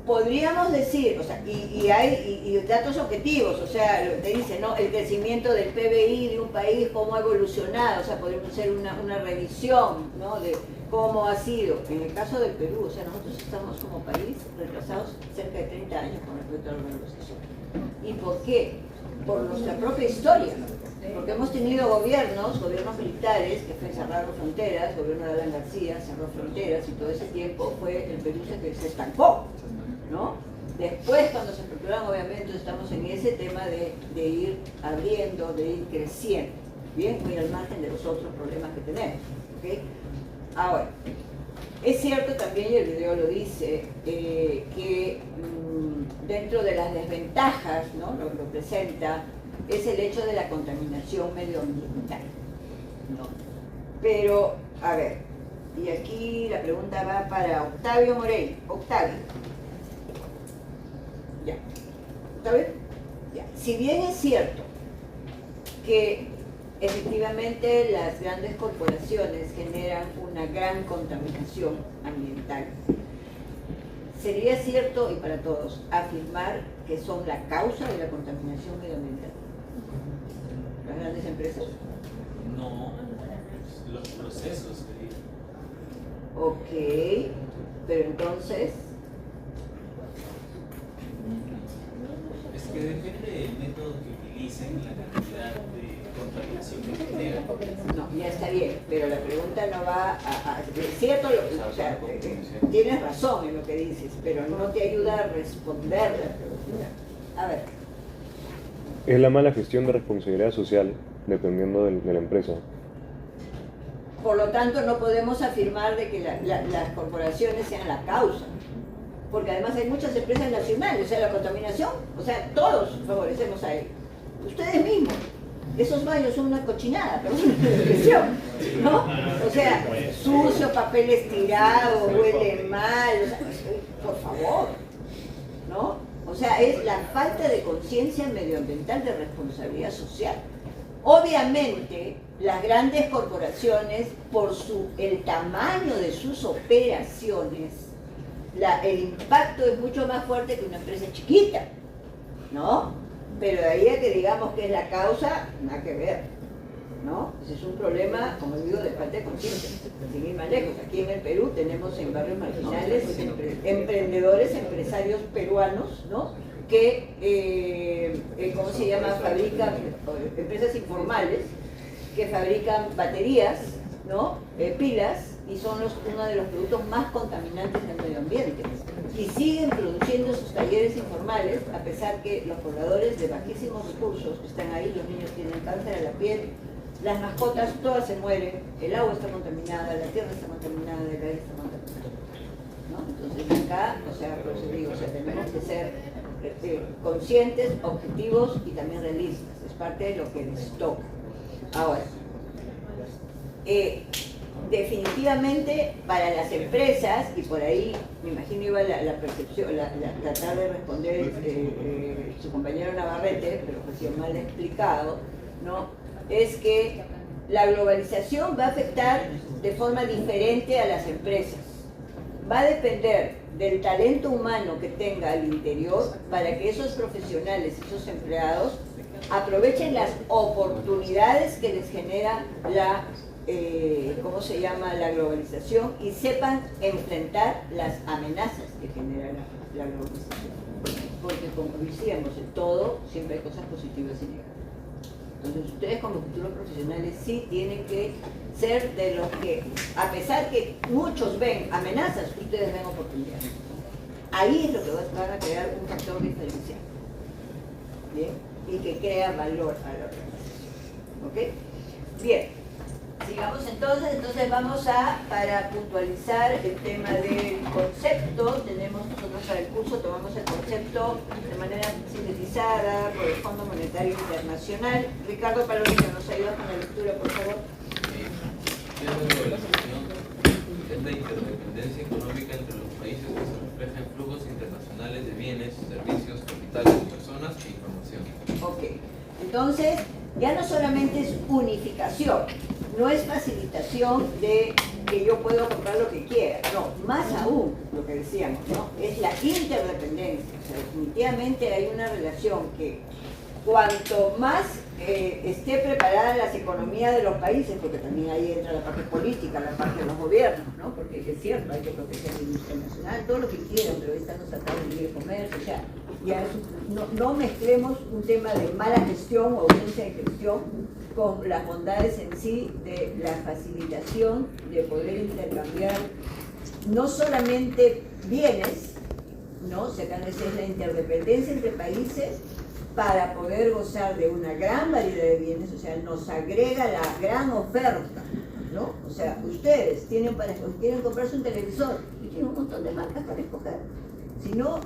podríamos decir, o sea, y hay datos objetivos, o sea, lo que te dice, ¿no? El crecimiento del PBI de un país, cómo ha evolucionado, o sea, podríamos hacer una revisión, ¿no? De cómo ha sido. En el caso del Perú, o sea, nosotros estamos como país retrasados cerca de 30 años con respecto a la globalización. ¿Y por qué? Por nuestra propia historia, porque hemos tenido gobiernos militares que cerraron fronteras, el gobierno de Alan García cerró fronteras y todo ese tiempo fue el Perú que se estancó, ¿no? Después, cuando se estructuran, obviamente estamos en ese tema de ir abriendo, de ir creciendo, bien, muy al margen de los otros problemas que tenemos, ¿ok? Ahora, es cierto también, y el video lo dice, que dentro de las desventajas, ¿no? Lo presenta, es el hecho de la contaminación medioambiental, ¿no? Pero, a ver, y aquí la pregunta va para Octavio Morey. Octavio. Ya. ¿Octavio? Ya. Si bien es cierto que efectivamente las grandes corporaciones generan una gran contaminación ambiental, ¿sería cierto, y para todos, afirmar que son la causa de la contaminación medioambiental? ¿Las grandes empresas? No, los procesos, querido. Ok, pero entonces... Es que depende del método que utilicen, la cantidad de contaminación que generan. No, ya está bien, pero la pregunta no va es cierto, o sea, tienes razón en lo que dices, pero no te ayuda a responder la pregunta. A ver. Es la mala gestión de responsabilidad social, dependiendo de la empresa. Por lo tanto, no podemos afirmar de que las corporaciones sean la causa, porque además hay muchas empresas nacionales, o sea, la contaminación, o sea, todos favorecemos a él. Ustedes mismos. Esos baños son una cochinada, perdón la expresión, ¿no? O sea, sucio, papel estirado, huele mal, o sea, por favor, ¿no? O sea, es la falta de conciencia medioambiental de responsabilidad social. Obviamente, las grandes corporaciones, por el tamaño de sus operaciones, el impacto es mucho más fuerte que una empresa chiquita, ¿no? Pero de ahí a que digamos que es la causa, nada que ver, ¿no? Ese es un problema, como digo, de falta de conciencia. Sin ir más lejos, aquí en el Perú tenemos en barrios marginales emprendedores, empresarios peruanos, ¿no? Que, ¿cómo se llama? Fabrican, empresas informales, que fabrican baterías, ¿no? Pilas, y son uno de los productos más contaminantes del medio ambiente. Y siguen produciendo sus talleres informales, a pesar que los pobladores de bajísimos recursos que están ahí, los niños tienen cáncer a la piel, las mascotas todas se mueren, el agua está contaminada, la tierra está contaminada, el aire está contaminado, ¿no? Entonces acá, o sea, por eso digo, o sea, tenemos que ser conscientes, objetivos y también realistas, es parte de lo que les toca. Ahora, definitivamente para las empresas, y por ahí me imagino iba la percepción, tratar de responder su compañero Navarrete, pero ha sido mal explicado, ¿no? Es que la globalización va a afectar de forma diferente a las empresas. Va a depender del talento humano que tenga al interior para que esos profesionales, esos empleados, aprovechen las oportunidades que les genera la, ¿cómo se llama?, la globalización, y sepan enfrentar las amenazas que genera la globalización. Porque como decíamos, en todo siempre hay cosas positivas y negativas. Entonces ustedes como futuros profesionales sí tienen que ser de los que, a pesar que muchos ven amenazas, ustedes ven oportunidades. Ahí es lo que van a crear un factor diferencial. ¿Bien? Y que crea valor a la organización. ¿Ok? Bien. Sigamos entonces vamos a, para puntualizar el tema del concepto, tenemos nosotros para el curso, tomamos el concepto de manera sintetizada por el Fondo Monetario Internacional. Ricardo Palomino, ¿nos ayuda con la lectura, por favor? ¿Qué es la globalización? Es la interdependencia económica entre los países que se refleja en flujos internacionales de bienes, servicios, capitales, personas e información. Ok, entonces ya no solamente es unificación, no es facilitación de que yo puedo comprar lo que quiera, no, más aún, lo que decíamos, ¿no? Es la interdependencia, o sea, definitivamente hay una relación que cuanto más esté preparada las economías de los países, porque también ahí entra la parte política, la parte de los gobiernos, ¿no? Porque es cierto, hay que proteger la industria nacional, todo lo que quieran, pero ahorita nos tratamos de libre comercio, o sea, ya no mezclemos un tema de mala gestión o ausencia de gestión con las bondades en sí de la facilitación de poder intercambiar no solamente bienes, ¿no? O sea, acá es la interdependencia entre países para poder gozar de una gran variedad de bienes, o sea, nos agrega la gran oferta, ¿no? O sea, ustedes quieren comprarse un televisor y tienen un montón de marcas para escoger. Si no,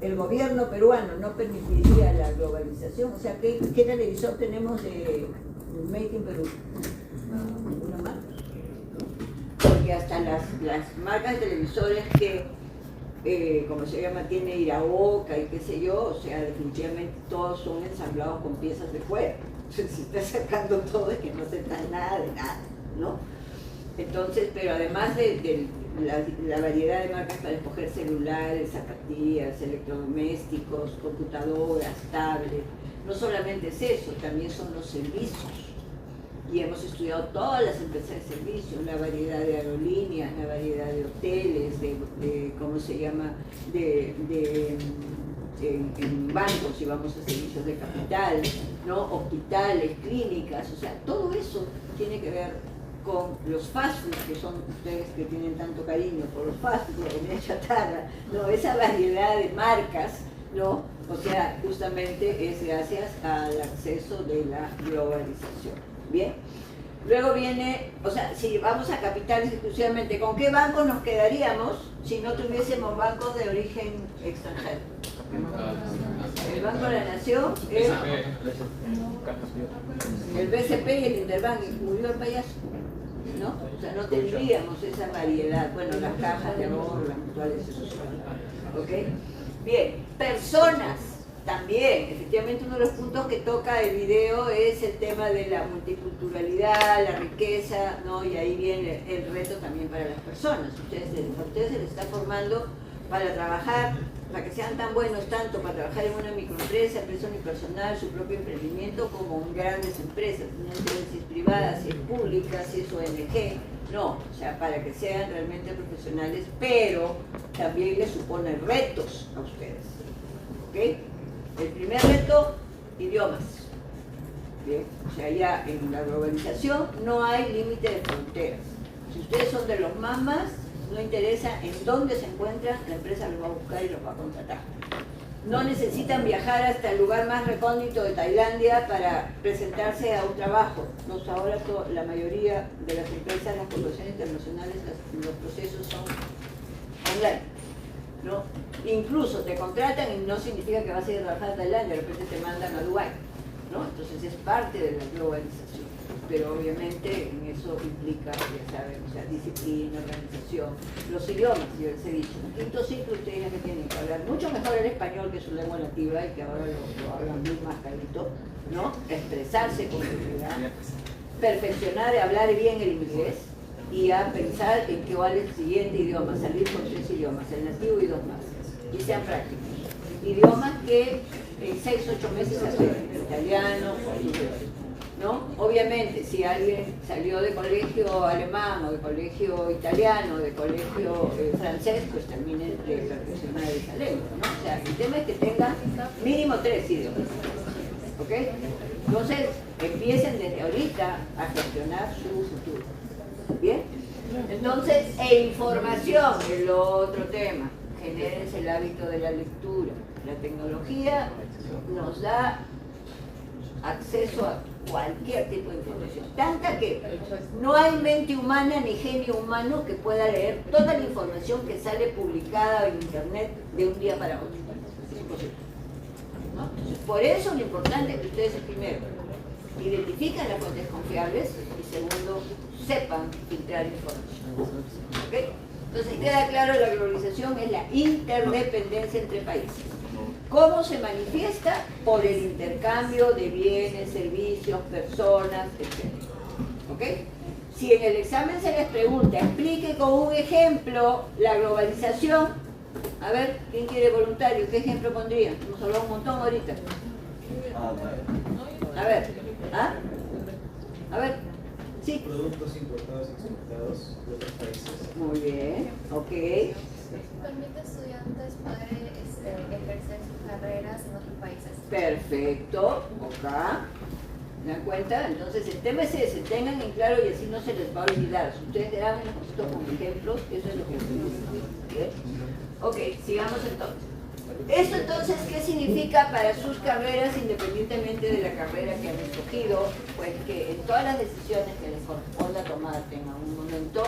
el gobierno peruano no permitiría la globalización, o sea, ¿qué televisor tenemos de Made in Perú? Ninguna marca. Porque hasta las marcas de televisores que, como se llama, tiene Iraoka y qué sé yo, o sea, definitivamente todos son ensamblados con piezas de fuera. Entonces, si está sacando todo es que no se da nada de nada, ¿no? Entonces, pero además de la variedad de marcas para escoger celulares, zapatillas, electrodomésticos, computadoras, tablets, no solamente es eso, también son los servicios. Y hemos estudiado todas las empresas de servicios, la variedad de aerolíneas, la variedad de hoteles, ¿cómo se llama?, en bancos, si vamos a servicios de capital, ¿no?, hospitales, clínicas, o sea, todo eso tiene que ver con los fast food, que son ustedes que tienen tanto cariño por los fast food, la comida chatarra, ¿no?, esa variedad de marcas, ¿no?, o sea, justamente es gracias al acceso de la globalización. Bien, luego viene, o sea, si vamos a capitales exclusivamente, ¿con qué bancos nos quedaríamos si no tuviésemos bancos de origen extranjero? El Banco de la Nación, el BCP y el Interbank, y murió el payaso, ¿no? O sea, no tendríamos esa variedad, bueno, las cajas de ahorro, las mutuales, eso son, ¿ok? Bien, personas. También, efectivamente, uno de los puntos que toca el video es el tema de la multiculturalidad, la riqueza, ¿no? Y ahí viene el reto también para las personas. A ustedes se les está formando para trabajar, para que sean tan buenos tanto para trabajar en una microempresa, empresa unipersonal, su propio emprendimiento, como en grandes empresas, no sé si es privada, si es pública, si es ONG, no, o sea, para que sean realmente profesionales, pero también les supone retos a ustedes, ¿ok? El primer reto, idiomas. Bien, o sea, ya en la globalización no hay límite de fronteras. Si ustedes son de los más, no interesa en dónde se encuentran, la empresa los va a buscar y los va a contratar. No necesitan viajar hasta el lugar más recóndito de Tailandia para presentarse a un trabajo. Ahora la mayoría de las empresas, las corporaciones internacionales, los procesos son online, ¿no? Incluso te contratan y no significa que vas a ir a trabajar a Tailandia, de repente te mandan a Dubái, ¿no? Entonces es parte de la globalización, pero obviamente en eso implica, ya saben, o sea, disciplina, organización, los idiomas, yo les he dicho, en quinto ciclo ustedes ya que tienen que hablar mucho mejor el español que su lengua nativa y que ahora lo hablan muy más clarito, ¿no? Expresarse con seguridad, perfeccionar y hablar bien el inglés, y a pensar en qué vale el siguiente idioma, salir con 3 idiomas, el nativo y 2 más, y sean prácticos. Idiomas que en 6 o 8 meses hacer italiano, ¿no? Obviamente, si alguien salió de colegio alemán o de colegio italiano, de colegio francés, pues termine de perfeccionar esa lengua, ¿no? O sea, el tema es que tenga mínimo 3 idiomas, ¿ok? Entonces, empiecen desde ahorita a gestionar su futuro, ¿bien? Entonces, información, el otro tema, genérense el hábito de la lectura. La tecnología nos da acceso a cualquier tipo de información, tanta que no hay mente humana ni genio humano que pueda leer toda la información que sale publicada en internet de un día para otro. Es imposible, ¿no? Entonces, por eso lo importante es que ustedes primero identifiquen las fuentes confiables y segundo, sepan filtrar información. ¿Okay? Entonces queda claro, la globalización es la interdependencia entre países. ¿Cómo se manifiesta? Por el intercambio de bienes, servicios, personas, etc. ¿Ok? Si en el examen se les pregunta, explique con un ejemplo la globalización, a ver, ¿quién quiere voluntario? ¿Qué ejemplo pondría? Hemos hablado un montón ahorita. A ver, ¿ah? A ver, sí. Productos importados y exportados de otros países. Muy bien, ok. Permite a estudiantes poder ejercer sus carreras en otros países. Perfecto, acá. ¿Me dan cuenta? Entonces el tema es ese, tengan en claro y así no se les va a olvidar. Si ustedes graban esto con ejemplos, eso es lo que ¿bien? Ok, sigamos entonces. ¿Esto entonces qué significa para sus carreras independientemente de la carrera que han escogido? Pues que en todas las decisiones que les corresponda tomar en algún momento,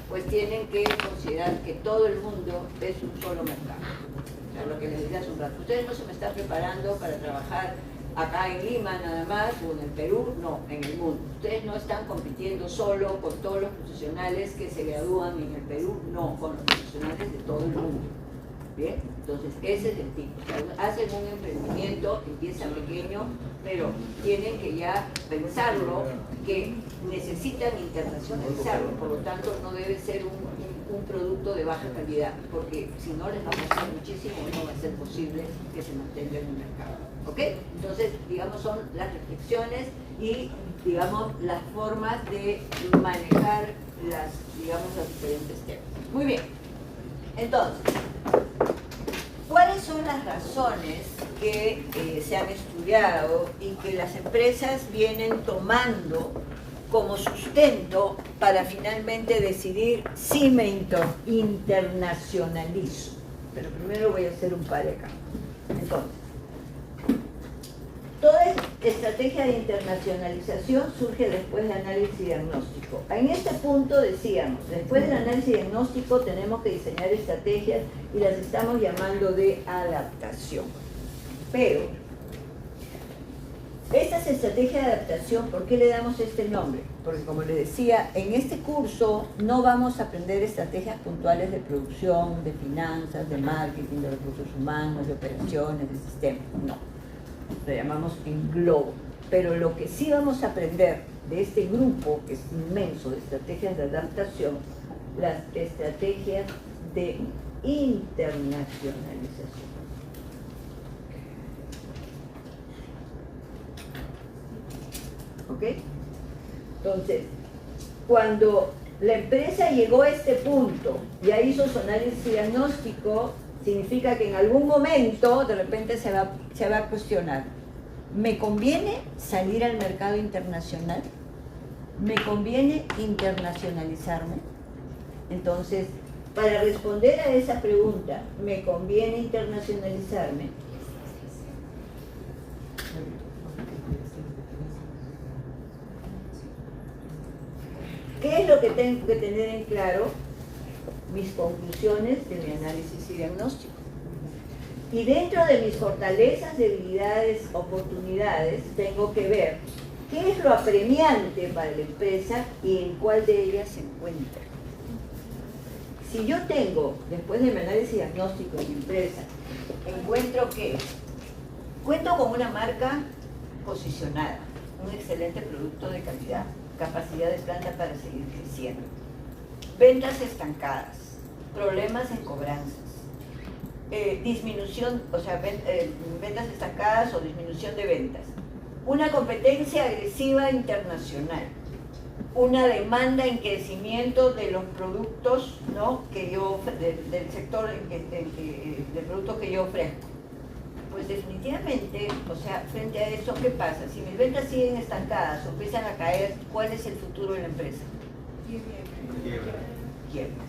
pues tienen que considerar que todo el mundo es un solo mercado. O sea, lo que les decía hace un rato. Ustedes no se me están preparando para trabajar acá en Lima nada más o en el Perú, no, en el mundo. Ustedes no están compitiendo solo con todos los profesionales que se gradúan en el Perú, no, con los profesionales de todo el mundo. ¿Bien? Entonces, ese es el tipo. O sea, hacen un emprendimiento, empieza pequeño, pero tienen que ya pensarlo, que necesitan internacionalizarlo, por lo tanto no debe ser un producto de baja calidad, porque si no les va a costar muchísimo y no va a ser posible que se mantenga en el mercado. ¿Ok? Entonces, digamos, son las reflexiones y, digamos, las formas de manejar las diferentes temas. Muy bien. Entonces, ¿cuáles son las razones que se han estudiado y que las empresas vienen tomando como sustento para finalmente decidir si me internacionalizo? Pero primero voy a hacer un par acá. Entonces, toda estrategia de internacionalización surge después del análisis diagnóstico. En este punto decíamos, después del análisis diagnóstico tenemos que diseñar estrategias y las estamos llamando de adaptación. Pero, estas estrategias de adaptación, ¿por qué le damos este nombre? Porque como les decía, en este curso no vamos a aprender estrategias puntuales de producción, de finanzas, de marketing, de recursos humanos, de operaciones, de sistemas, no. Lo llamamos en globo, pero lo que sí vamos a aprender de este grupo, que es inmenso, de estrategias de adaptación, las estrategias de internacionalización. ¿Ok? Entonces, cuando la empresa llegó a este punto, ya hizo su análisis diagnóstico, significa que en algún momento de repente se va a cuestionar, ¿me conviene salir al mercado internacional? ¿Me conviene internacionalizarme? Entonces, para responder a esa pregunta, ¿me conviene internacionalizarme? ¿Qué es lo que tengo que tener en claro? Mis conclusiones de mi análisis y diagnóstico. Y dentro de mis fortalezas, debilidades, oportunidades, tengo que ver qué es lo apremiante para la empresa y en cuál de ellas se encuentra. Si yo tengo, después de mi análisis diagnóstico de mi empresa, encuentro que cuento con una marca posicionada, un excelente producto de calidad, capacidad de planta para seguir creciendo, ventas estancadas, problemas en cobranzas, disminución, o sea, ventas estancadas o disminución de ventas. Una competencia agresiva internacional. Una demanda en crecimiento de los productos, ¿no?, que yo, del sector de productos que yo ofrezco. Pues definitivamente, o sea, frente a eso, ¿qué pasa? Si mis ventas siguen estancadas o empiezan a caer, ¿cuál es el futuro de la empresa? Quiebra.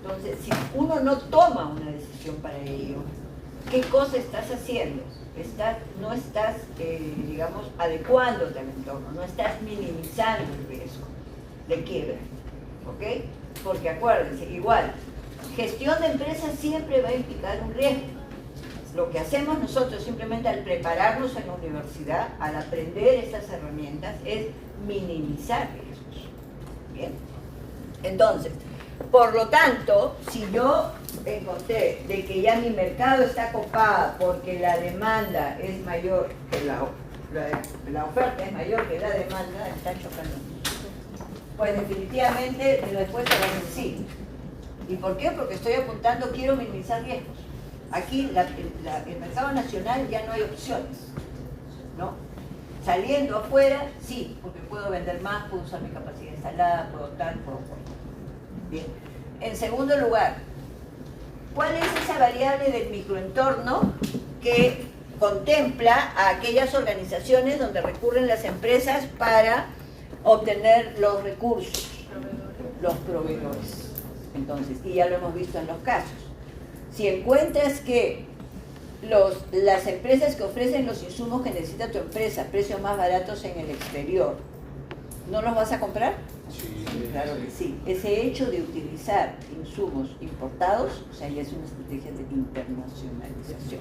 Entonces, si uno no toma una decisión para ello, ¿qué cosa estás haciendo? No estás, digamos, adecuándote al entorno, no estás minimizando el riesgo de quiebra, ¿ok? Porque acuérdense, igual, gestión de empresas siempre va a implicar un riesgo. Lo que hacemos nosotros simplemente al prepararnos en la universidad, al aprender estas herramientas, es minimizar riesgos. Bien. Entonces, por lo tanto, si yo encontré de que ya mi mercado está copado porque la demanda es mayor que la oferta es mayor que la demanda, está chocando. Pues definitivamente mi respuesta va a ser sí. ¿Y por qué? Porque estoy apuntando, quiero minimizar riesgos. Aquí el mercado nacional ya no hay opciones, ¿no? Saliendo afuera, sí, porque puedo vender más, puedo usar mi capacidad instalada, puedo tal, puedo cual. Bien. En segundo lugar, ¿cuál es esa variable del microentorno que contempla a aquellas organizaciones donde recurren las empresas para obtener los recursos? Los proveedores. Entonces, y ya lo hemos visto en los casos. Si encuentras que las empresas que ofrecen los insumos que necesita tu empresa a precios más baratos en el exterior, ¿no los vas a comprar? Sí, claro que sí. Ese hecho de utilizar insumos importados, o sea, ya es una estrategia de internacionalización.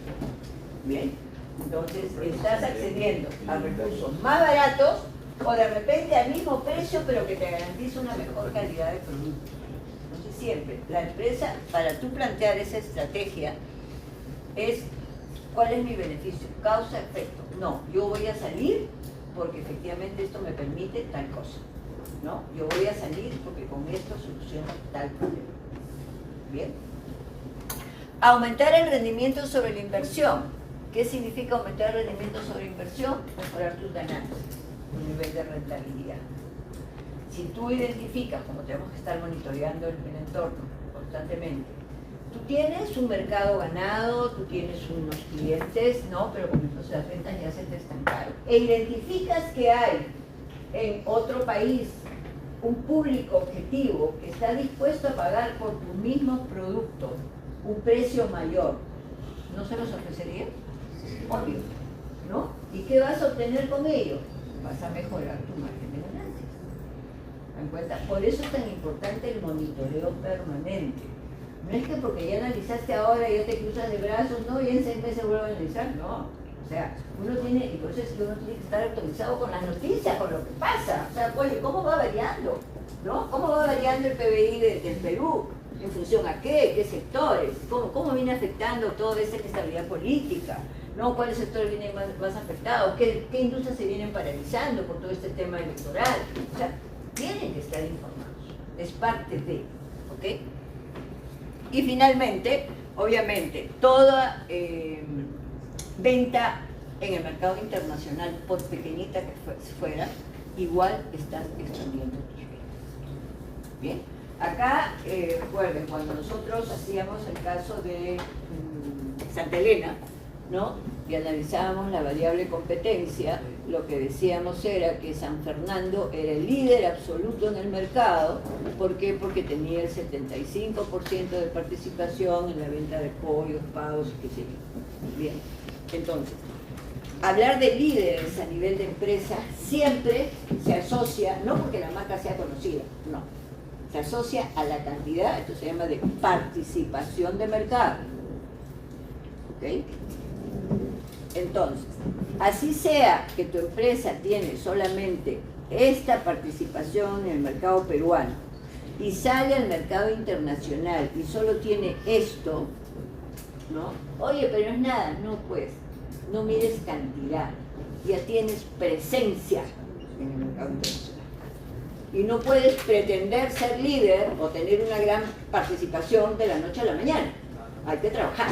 Bien, entonces estás accediendo a recursos más baratos o de repente al mismo precio, pero que te garantiza una mejor calidad de producto. Entonces siempre, la empresa, para tú plantear esa estrategia, es ¿cuál es mi beneficio? Causa-efecto. No, yo voy a salir porque efectivamente esto me permite tal cosa. ¿No? Yo voy a salir porque con esto soluciono tal problema. Bien. Aumentar el rendimiento sobre la inversión. ¿Qué significa aumentar el rendimiento sobre inversión? Mejorar tus ganancias, tu nivel de rentabilidad. Si tú identificas, como tenemos que estar monitoreando el entorno constantemente, tú tienes un mercado ganado, tú tienes unos clientes, ¿no? Pero como las ventas ya se te estancaron. E identificas que hay en otro país un público objetivo que está dispuesto a pagar por tus mismos productos un precio mayor, ¿no se los ofrecería? Obvio, ¿no? ¿Y qué vas a obtener con ello? Vas a mejorar tu margen de ganancias. ¿Dan cuenta? Por eso es tan importante el monitoreo permanente. No es que porque ya analizaste ahora y ya te cruzas de brazos, no, y en 6 meses vuelvo a analizar, no. O sea, uno tiene, y por eso es que uno tiene que estar actualizado con las noticias, con lo que pasa. O sea, oye, ¿cómo va variando? ¿No? ¿Cómo va variando el PBI del Perú? ¿En función a qué? ¿Qué sectores? ¿Cómo viene afectando toda esa inestabilidad política? ¿No? ¿Cuáles sectores vienen más afectados? ¿Qué industrias se vienen paralizando por todo este tema electoral? O sea, tienen que estar informados. Es parte de, ¿ok? Y finalmente, obviamente, toda venta en el mercado internacional, por pequeñita que fuera, igual estás expandiendo tus ventas. Bien, acá recuerden, cuando nosotros hacíamos el caso de Santa Elena, ¿no? Y analizábamos la variable competencia, lo que decíamos era que San Fernando era el líder absoluto en el mercado. ¿Por qué? Porque tenía el 75% de participación en la venta de pollos, pavos y qué sé yo. Bien, entonces, hablar de líderes a nivel de empresa siempre se asocia, no porque la marca sea conocida, no, se asocia a la cantidad, esto se llama de participación de mercado. ¿Ok? Entonces, así sea que tu empresa tiene solamente esta participación en el mercado peruano y sale al mercado internacional y solo tiene esto, ¿no? Oye, pero es nada, no pues, no mires cantidad, ya tienes presencia en el mercado internacional. Y no puedes pretender ser líder o tener una gran participación de la noche a la mañana. hay que trabajar.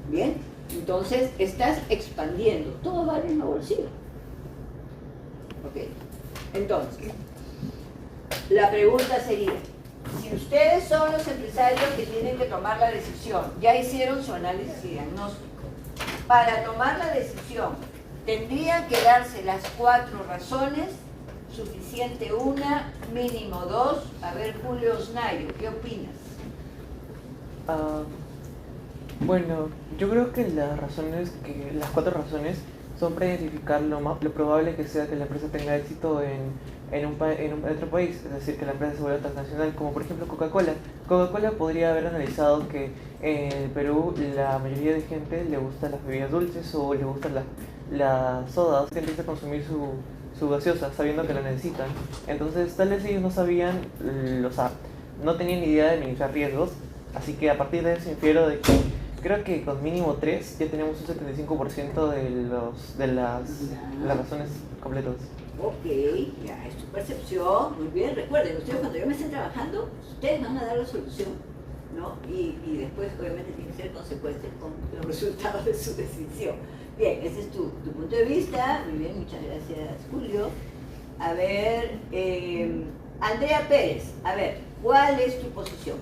Bien, entonces estás expandiendo, todo va al mismo bolsillo. Ok, entonces, la pregunta sería, si ustedes son los empresarios que tienen que tomar la decisión, ya hicieron su análisis y diagnóstico, para tomar la decisión, tendrían que darse las 4 razones, suficiente una, mínimo 2. A ver, Julio Osnayo, ¿qué opinas? Bueno, yo creo que las 4 razones son para identificar lo probable que sea que la empresa tenga éxito en otro país, es decir, que la empresa se vuelva transnacional, como por ejemplo Coca-Cola. Coca-Cola podría haber analizado que en el Perú la mayoría de gente le gustan las bebidas dulces o le gustan las sodas, que empieza a consumir su gaseosa sabiendo que la necesitan. Entonces tal vez ellos no sabían, no tenían ni idea de minimizar riesgos, así que a partir de eso infiero de que creo que con mínimo 3 ya tenemos un 75% de las razones completas. Ok, ya es tu percepción, muy bien. Recuerden, ustedes cuando yo me esté trabajando, ustedes van a dar la solución, ¿no? Y después obviamente tiene que ser consecuente con los resultados de su decisión. Bien, ese es tu punto de vista. Muy bien, muchas gracias, Julio. A ver, Andrea Pérez, a ver, ¿cuál es tu posición?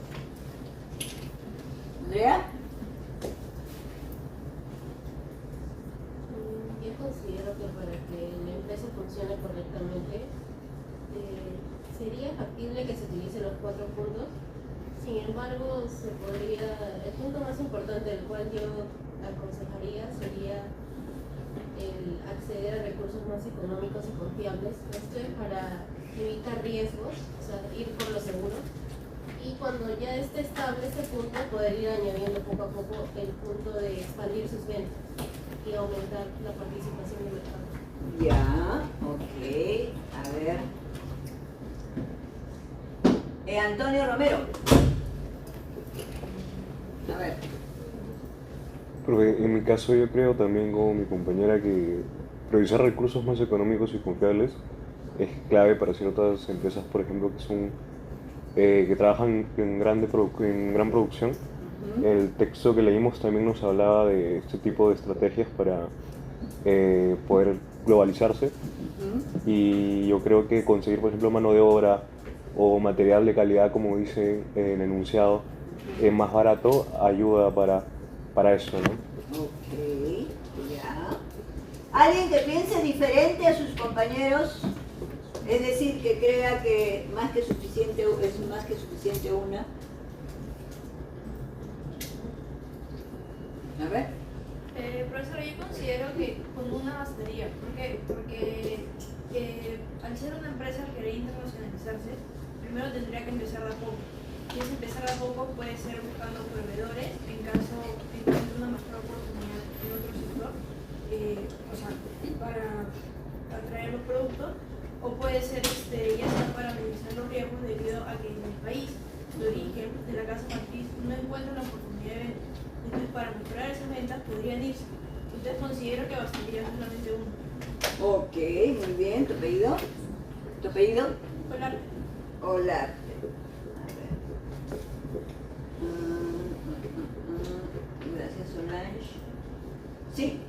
Andrea. Yo considero que para que la empresa funcione correctamente sería factible que se utilicen los 4 puntos. Sin embargo, el punto más importante del cual yo aconsejaría sería el acceder a recursos más económicos y confiables. Esto es para evitar riesgos, o sea, ir por lo seguro. Y cuando ya esté estable este punto, poder ir añadiendo poco a poco el punto de expandir sus ventas y aumentar la participación del mercado. Ya, ok, a ver. Antonio Romero. A ver. Porque en mi caso yo creo también como mi compañera que priorizar recursos más económicos y confiables es clave para ciertas empresas, por ejemplo, que son que trabajan en gran producción. El texto que leímos también nos hablaba de este tipo de estrategias para poder globalizarse. Y yo creo que conseguir, por ejemplo, mano de obra o material de calidad, como dice el enunciado, más barato, ayuda para eso, ¿no? Ok, ya. ¿Alguien que piense diferente a sus compañeros? Es decir, que crea que es más que suficiente una. A ver. Profesora, yo considero que con una bastaría. ¿Por qué? Porque al ser una empresa que quiere internacionalizarse, primero tendría que empezar de a poco. Y ese empezar de a poco puede ser buscando proveedores en caso encuentre una mejor oportunidad en otro sector, o sea, para atraer los productos, o puede ser ya sea para minimizar los riesgos debido a que en el país de origen de la casa matriz no encuentra una oportunidad de venta. Entonces, para mejorar esas ventas podrían irse. Entonces considero que bastaría solamente uno. Ok, muy bien. ¿Tu apellido? ¿Tu apellido? Olarte. Olarte. Gracias, Solange. Sí.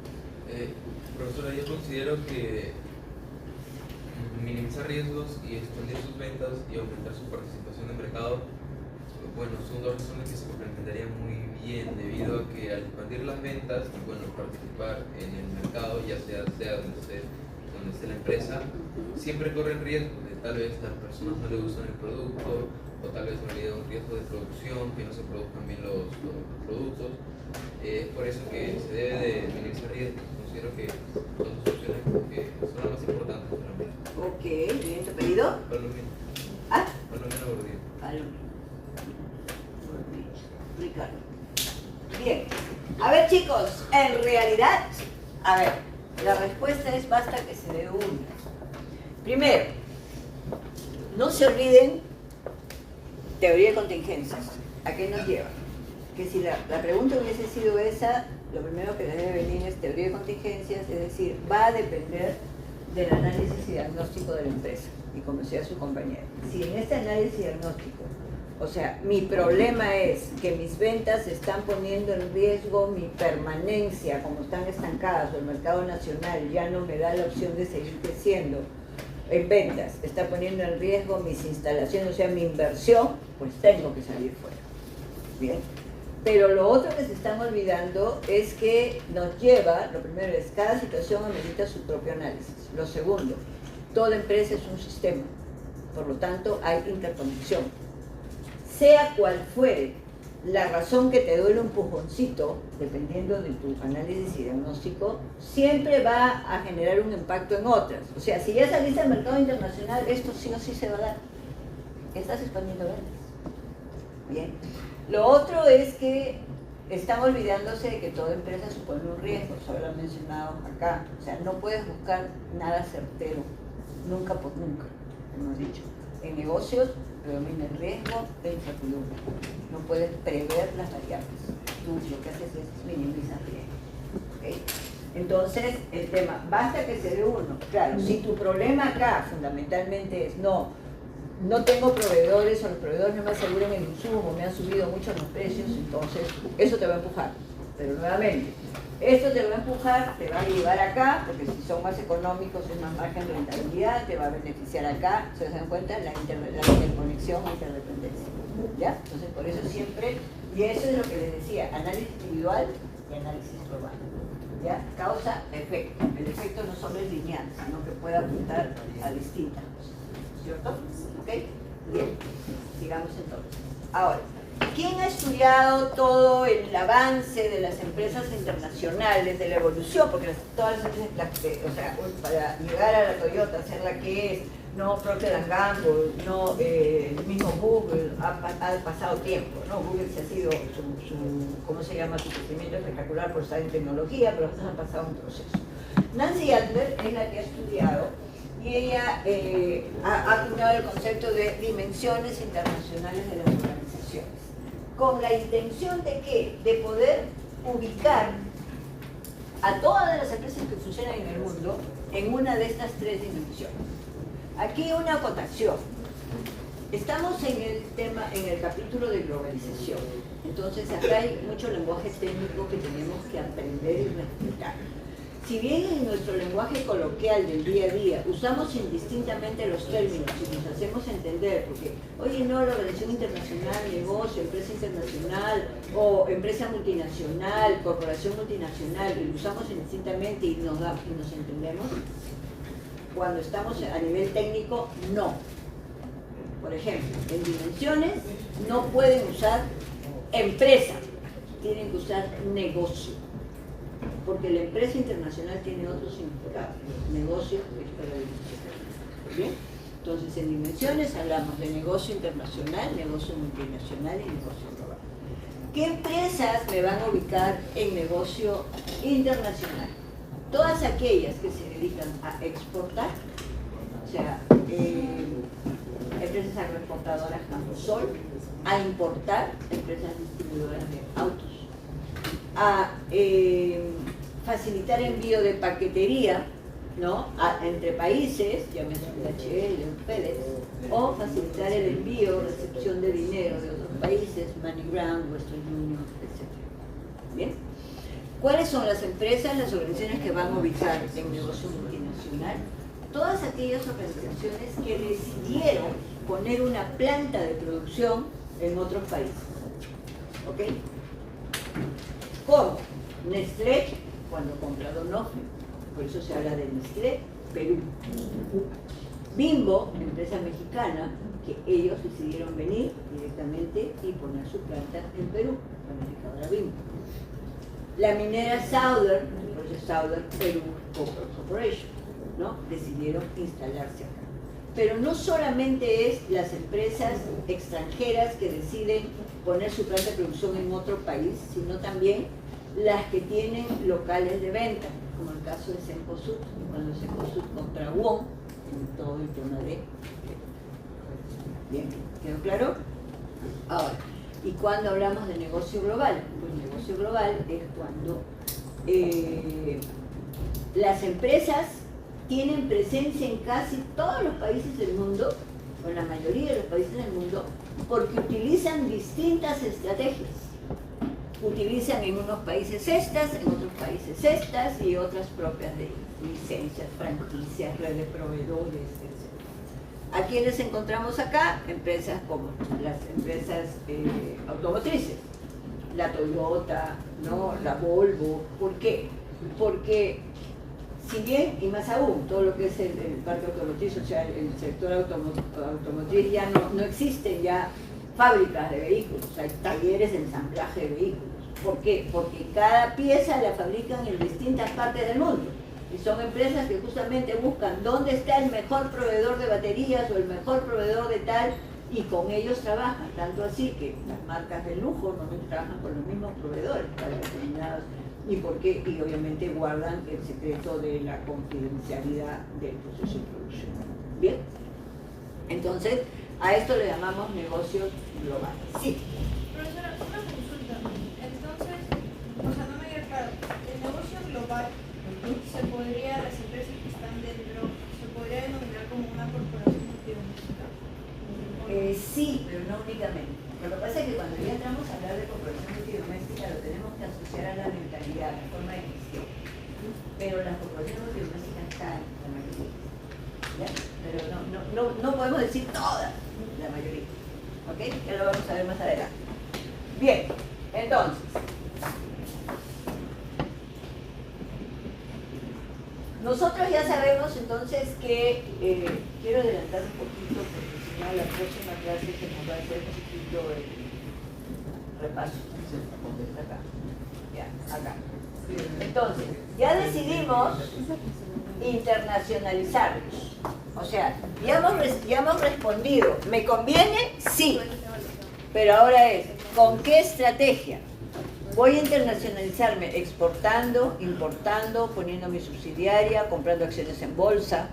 Profesora, yo considero que minimizar riesgos y expandir sus ventas y aumentar su participación de mercado, bueno, son 2 razones que se complementarían muy bien, debido a que al expandir las ventas y bueno, participar en el mercado, ya sea donde esté la empresa, siempre corren riesgos de tal vez las personas no les gustan el producto, o tal vez en realidad un riesgo de producción, que no se produzcan bien los productos. Es por eso que se debe de minimizar riesgos. Considero que son 2 opciones que son las más importantes para mí. Ok, bien. ¿Tu apellido? Palomino. ¿Ah? Palomino Gordillo. Palomino. Ricardo. Bien. A ver, chicos, en realidad, a ver, la respuesta es basta que se dé una. Primero, no se olviden teoría de contingencias. ¿A qué nos lleva? Que si la pregunta hubiese sido esa, lo primero que les debe venir es teoría de contingencias, es decir, va a depender del análisis y diagnóstico de la empresa, y como decía su compañero. Si en este análisis y diagnóstico O sea, mi problema es que mis ventas están poniendo en riesgo mi permanencia, como están estancadas, o el mercado nacional ya no me da la opción de seguir creciendo en ventas, está poniendo en riesgo mis instalaciones, o sea, mi inversión, pues tengo que salir fuera. Bien. Pero lo otro que se están olvidando es que nos lleva, lo primero es, cada situación amerita su propio análisis. Lo segundo, toda empresa es un sistema, por lo tanto hay interconexión. Sea cual fuere la razón que te duele un pujoncito, dependiendo de tu análisis y diagnóstico, siempre va a generar un impacto en otras. O sea, si ya saliste al mercado internacional, esto sí o sí se va a dar. Estás expandiendo ventas. Bien. Lo otro es que están olvidándose de que toda empresa supone un riesgo, eso lo han mencionado acá. O sea, no puedes buscar nada certero, nunca por nunca, hemos dicho. En negocios predomina el riesgo de incertidumbre. No puedes prever las variables. Tú lo que haces es minimizar riesgo. ¿Okay? Entonces, el tema, basta que se dé uno. Claro, si tu problema acá fundamentalmente es no tengo proveedores o los proveedores no me aseguran el insumo, me han subido mucho los precios, entonces eso te va a empujar. Pero nuevamente, esto te va a empujar, te va a llevar acá, porque si son más económicos es más margen de rentabilidad, te va a beneficiar acá, ¿se dan cuenta? La interconexión, la interdependencia. ¿Ya? Entonces por eso siempre, y eso es lo que les decía, análisis individual y análisis global. ¿Ya? Causa-efecto. El efecto no solo es lineal, sino que puede apuntar a distintas cosas. ¿Cierto? ¿Ok? Bien, sigamos entonces. Ahora, ¿quién ha estudiado todo el avance de las empresas internacionales, de la evolución? Porque todas las empresas, o sea, para llegar a la Toyota, ser la que es, no Procter & Gamble, no el mismo Google, ha pasado tiempo, ¿no? Google se ha sido ¿cómo se llama? Su crecimiento espectacular por estar en tecnología, pero han pasado un proceso. Nancy Adler es la que ha estudiado y ella ha acuñado el concepto de dimensiones internacionales de las organizaciones, con la intención de ¿qué? De poder ubicar a todas las empresas que funcionan en el mundo en una de estas tres dimensiones. Aquí una acotación. Estamos en el tema, en el capítulo de globalización. Entonces acá hay mucho lenguaje técnico que tenemos que aprender y respetar. Si bien en nuestro lenguaje coloquial del día a día usamos indistintamente los términos y nos hacemos entender, porque, oye, no, la relación internacional, negocio, empresa internacional, o empresa multinacional, corporación multinacional, y lo usamos indistintamente y nos entendemos, cuando estamos a nivel técnico, no. Por ejemplo, en dimensiones no pueden usar empresa, tienen que usar negocio. Porque la empresa internacional tiene otro significado, negocio es para el ¿bien? Entonces en dimensiones hablamos de negocio internacional, negocio multinacional y negocio global. ¿Qué empresas me van a ubicar en negocio internacional? Todas aquellas que se dedican a exportar, o sea, empresas agroexportadoras como Sol, a importar, empresas distribuidoras de autos, a facilitar envío de paquetería, ¿no? entre países, llámese DHL o FedEx, o facilitar el envío, recepción de dinero de otros países, MoneyGram, Western Union, etc. ¿Bien? ¿Cuáles son las empresas, las organizaciones que van a ubicar en negocio multinacional? Todas aquellas organizaciones que decidieron poner una planta de producción en otros países. ¿Ok? ¿Cómo? Nestlé, cuando compra Donofrio, por eso se habla de Nestlé, Perú. Bimbo, empresa mexicana, que ellos decidieron venir directamente y poner su planta en Perú, la fabricadora Bimbo. La minera Southern, entonces Southern Perú Corporation, ¿no? Decidieron instalarse acá. Pero no solamente es las empresas extranjeras que deciden poner su planta de producción en otro país, sino también las que tienen locales de venta, como el caso de Cencosud, cuando Cencosud compra Wong, en todo el tema de... Bien, ¿quedó claro? Ahora, ¿y cuando hablamos de negocio global? Pues negocio global es cuando las empresas tienen presencia en casi todos los países del mundo o en la mayoría de los países del mundo, porque utilizan distintas estrategias. Utilizan en unos países estas, en otros países estas y otras propias de licencias, franquicias, red de proveedores, etc. ¿A quiénes encontramos acá? Empresas como las empresas automotrices, la Toyota, ¿no? La Volvo. ¿Por qué? Porque si bien, y más aún, todo lo que es el parque automotriz, o sea, el sector automotriz ya no existen ya fábricas de vehículos, hay talleres de ensamblaje de vehículos. ¿Por qué? Porque cada pieza la fabrican en distintas partes del mundo. Y son empresas que justamente buscan dónde está el mejor proveedor de baterías o el mejor proveedor de tal, y con ellos trabajan. Tanto así que las marcas de lujo normalmente trabajan con los mismos proveedores para determinados. ¿Y por qué? Y obviamente guardan el secreto de la confidencialidad del proceso de producción. ¿Bien? Entonces, a esto le llamamos negocios globales. Sí. Profesora, una consulta. Entonces, o sea, no me queda claro. El negocio global se podría, las empresas que están dentro, se podría denominar como una corporación multidoméstica. Sí, pero no únicamente. Lo que pasa es que cuando ya entramos a hablar de corporación multidoméstica lo tenemos que asociar a la mentalidad, a la forma de gestión. Pero las corporaciones multidomésticas están en la mayoría. ¿Ya? Pero no podemos decir todas, la mayoría. ¿Ok? Ya lo vamos a ver más adelante. Bien, entonces. Nosotros ya sabemos entonces que, quiero adelantar un poquito porque si no la próxima clase se nos va a hacer un poquito el repaso. Acá. Ya, acá. Entonces, ya decidimos internacionalizarnos. O sea, ya hemos respondido, ¿me conviene? Sí. Pero ahora es, ¿con qué estrategia? Voy a internacionalizarme exportando, importando, poniendo mi subsidiaria, comprando acciones en bolsa,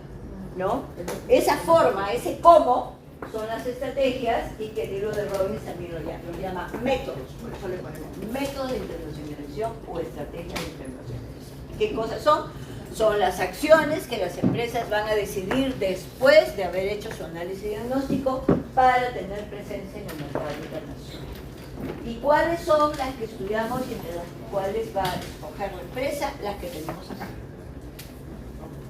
¿no? Esa forma, ese cómo, son las estrategias y que el libro de Robbins también lo llama métodos, por eso le ponemos métodos de internacionalización o estrategias de internacionalización. ¿Qué cosas son? Son las acciones que las empresas van a decidir después de haber hecho su análisis diagnóstico para tener presencia en el mercado internacional. ¿Y cuáles son las que estudiamos y entre las cuales va a escoger la empresa? Las que tenemos acá.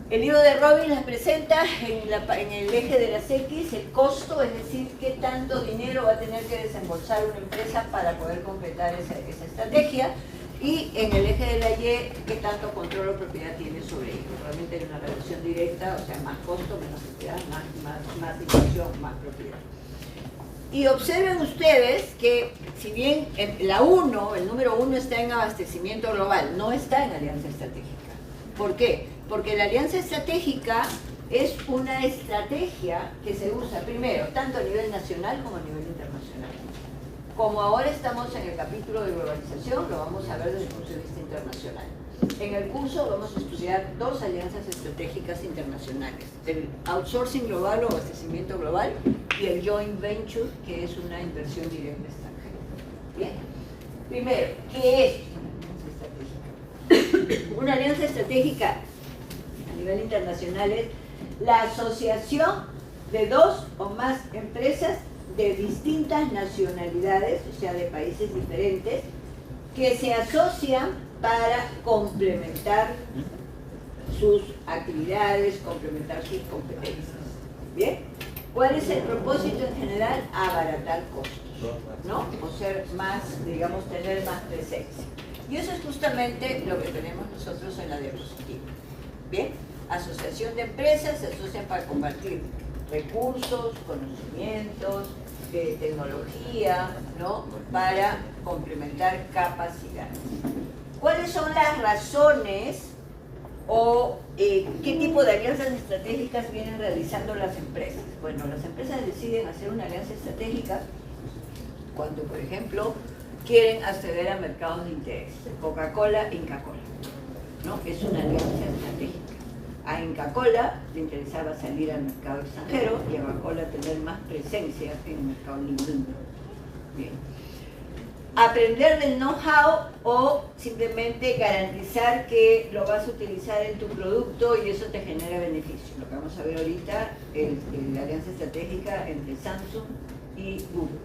El libro de Robbins las presenta en el eje de las X, el costo, es decir, qué tanto dinero va a tener que desembolsar una empresa para poder completar esa estrategia, y en el eje de la Y, qué tanto control o propiedad tiene sobre ello. Realmente hay una relación directa, o sea, más costo, menos propiedad, más inversión, más propiedad. Y observen ustedes que si bien la 1, el número 1 está en abastecimiento global, no está en alianza estratégica. ¿Por qué? Porque la alianza estratégica es una estrategia que se usa primero, tanto a nivel nacional como a nivel internacional. Como ahora estamos en el capítulo de globalización, lo vamos a ver desde el punto de vista internacional. En el curso vamos a estudiar dos alianzas estratégicas internacionales, el outsourcing global o abastecimiento global y el joint venture, que es una inversión directa extranjera. Bien. Primero, ¿qué es una alianza estratégica? Una alianza estratégica a nivel internacional es la asociación de dos o más empresas de distintas nacionalidades, o sea, de países diferentes, que se asocian para complementar sus actividades, complementar sus competencias. ¿Bien? ¿Cuál es el propósito en general? Abaratar costos, ¿no? O ser más, digamos, tener más presencia. Y eso es justamente lo que tenemos nosotros en la diapositiva. ¿Bien? Asociación de empresas se asocian para compartir recursos, conocimientos, tecnología, ¿no? Para complementar capacidades. ¿Cuáles son las razones o qué tipo de alianzas estratégicas vienen realizando las empresas? Bueno, las empresas deciden hacer una alianza estratégica cuando, por ejemplo, quieren acceder a mercados de interés. Coca-Cola, Inca-Cola, ¿no? Es una alianza estratégica. A Inca-Cola le interesaba salir al mercado extranjero y a Coca-Cola tener más presencia en el mercado limpio. Bien. Aprender del know-how o simplemente garantizar que lo vas a utilizar en tu producto y eso te genera beneficio. Lo que vamos a ver ahorita es la alianza estratégica Samsung y Google.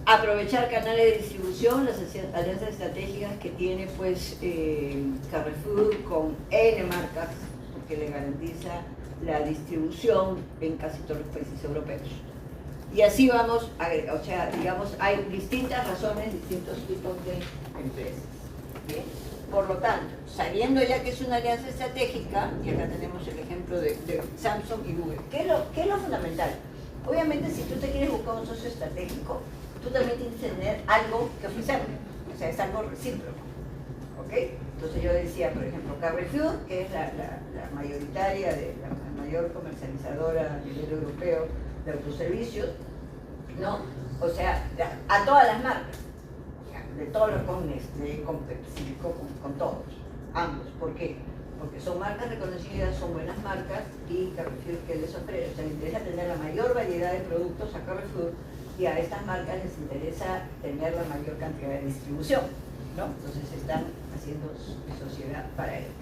Aprovechar canales de distribución, las alianzas estratégicas que tiene pues Carrefour con N marcas, porque le garantiza la distribución en casi todos los países europeos. Y así vamos, o sea, digamos, hay distintas razones, distintos tipos de empresas. ¿Bien? Por lo tanto, sabiendo ya que es una alianza estratégica, y acá tenemos el ejemplo de Samsung y Google, ¿qué es lo fundamental? Obviamente, si tú te quieres buscar un socio estratégico, tú también tienes que tener algo que ofrecerle, o sea, es algo recíproco, ¿ok? Entonces yo decía, por ejemplo, Carrefour, que es la mayoritaria, la mayor comercializadora a nivel europeo de autoservicios, ¿no? O sea, a todas las marcas, de todos los con todos, ambos. ¿Por qué? Porque son marcas reconocidas, son buenas marcas y Carrefour, que les ofrece, o sea, les interesa tener la mayor variedad de productos a Carrefour y a estas marcas les interesa tener la mayor cantidad de distribución, ¿no? Entonces están haciendo sociedad para ello.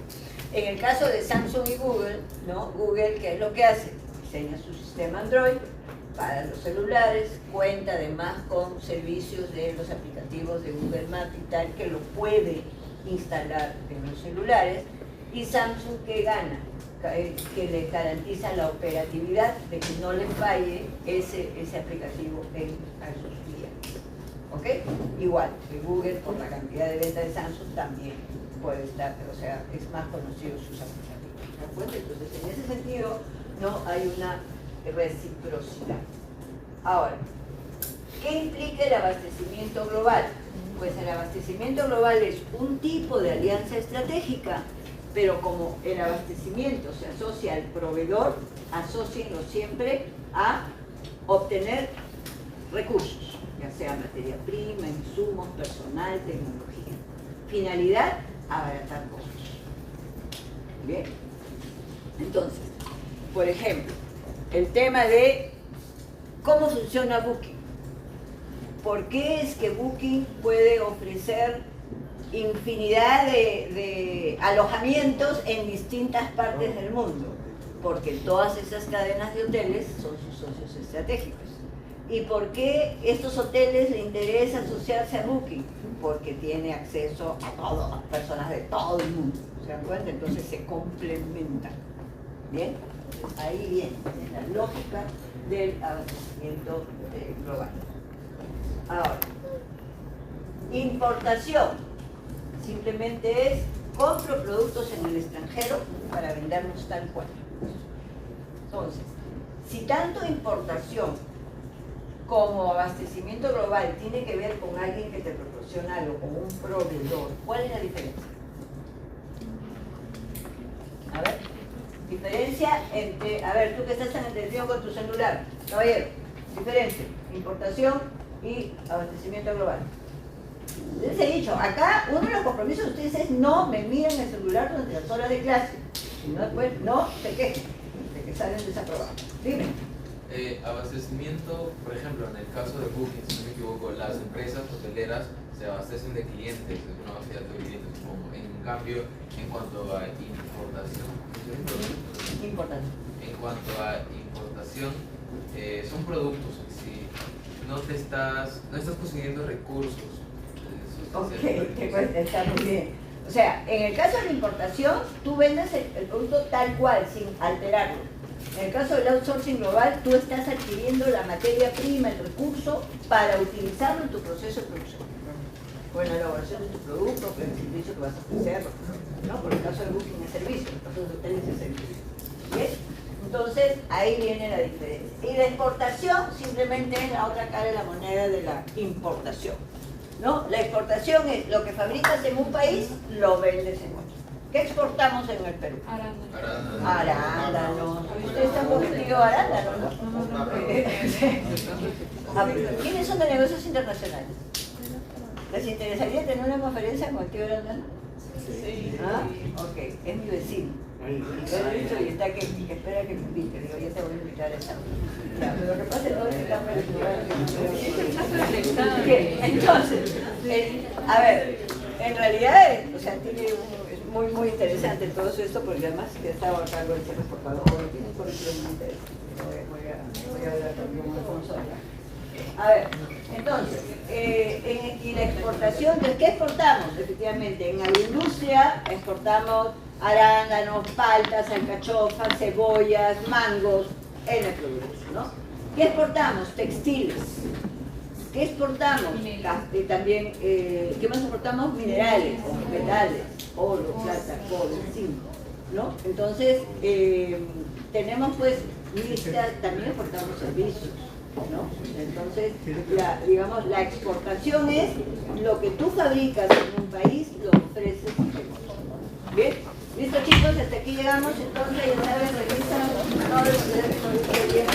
En el caso de Samsung y Google, ¿no? Google, ¿qué es lo que hace? Diseña su sistema Android para los celulares, cuenta además con servicios de los aplicativos de Google Maps y tal, que lo puede instalar en los celulares, y Samsung, ¿qué gana? Que le garantiza la operatividad de que no le falle ese aplicativo a sus clientes. ¿Ok? Igual que Google, por la cantidad de ventas de Samsung, también puede estar, o sea, es más conocido sus aplicativos. ¿De acuerdo? Entonces, en ese sentido, no hay una reciprocidad. Ahora, ¿qué implica el abastecimiento global? Pues el abastecimiento global es un tipo de alianza estratégica, pero como el abastecimiento se asocia al proveedor, asócienlo siempre a obtener recursos, ya sea materia prima, insumos, personal, tecnología. Finalidad, abaratar costos. Bien. Entonces, por ejemplo, el tema de cómo funciona Booking. ¿Por qué es que Booking puede ofrecer infinidad de alojamientos en distintas partes del mundo? Porque todas esas cadenas de hoteles son sus socios estratégicos. ¿Y por qué estos hoteles le interesa asociarse a Booking? Porque tiene acceso a todo, a personas de todo el mundo. ¿Se dan cuenta? Entonces se complementan. ¿Bien? Ahí viene la lógica del abastecimiento global. Ahora, importación simplemente es compro productos en el extranjero para venderlos tal cual. Entonces, si tanto importación como abastecimiento global tiene que ver con alguien que te proporciona algo, con un proveedor, ¿cuál es la diferencia? A ver, diferencia entre, a ver, tú que estás en entendido con tu celular, caballero, diferencia, importación y abastecimiento global. Les he dicho, acá uno de los compromisos de ustedes es no me miren el celular durante las horas de clase, si no después no se quejen de que salen desaprobados. Dime. Abastecimiento, por ejemplo, en el caso de Booking, si no me equivoco, las empresas hoteleras se abastecen de clientes, de una base de clientes, supongo. En cambio, en cuanto a importación, son productos en sí. No estás consiguiendo recursos. Ok, está muy bien. O sea, en el caso de la importación, tú vendes el producto tal cual, sin alterarlo. En el caso del outsourcing global, tú estás adquiriendo la materia prima, el recurso, para utilizarlo en tu proceso de producción. Con la elaboración de tu producto, con el servicio que vas a ofrecer, ¿no? Por el caso de Booking es servicio, en el caso de hoteles es servicio. ¿Bien? Entonces, ahí viene la diferencia. Y la exportación simplemente es la otra cara de la moneda de la importación, ¿no? La exportación es lo que fabricas en un país, lo vendes en otro. ¿Qué exportamos en el Perú? Arándanos. ¿Ustedes están convertidos a arándanos, no? ¿Quiénes son de negocios internacionales? ¿Les interesaría tener una conferencia con el tío Arándano? Sí. ¿Ah? Ok, es mi vecino. Lo he dicho y está que espera que me invite. Digo, ya te voy a invitar a esa. Pero lo que pasa es que entonces, a ver, en realidad, o sea, es muy, muy interesante todo esto, porque además que estaba a cargo del cierre exportador, tiene un currículum muy interesante. Voy a hablar también. A ver, entonces, y la exportación, ¿de qué exportamos? Efectivamente, en agroindustria exportamos arándanos, paltas, alcachofas, cebollas, mangos, N productos, ¿no? ¿Qué exportamos? Textiles. ¿Qué exportamos? También, ¿qué más exportamos? Minerales, metales, oro, plata, cobre, zinc, ¿no? Entonces, tenemos pues lista, también exportamos servicios, ¿no? Entonces, digamos, la exportación es lo que tú fabricas en un país, lo ofreces en otro. ¿Bien? ¿Listo, chicos? Hasta aquí llegamos, entonces, ya saben, revisan todo lo que deben producir bien.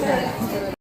Gracias.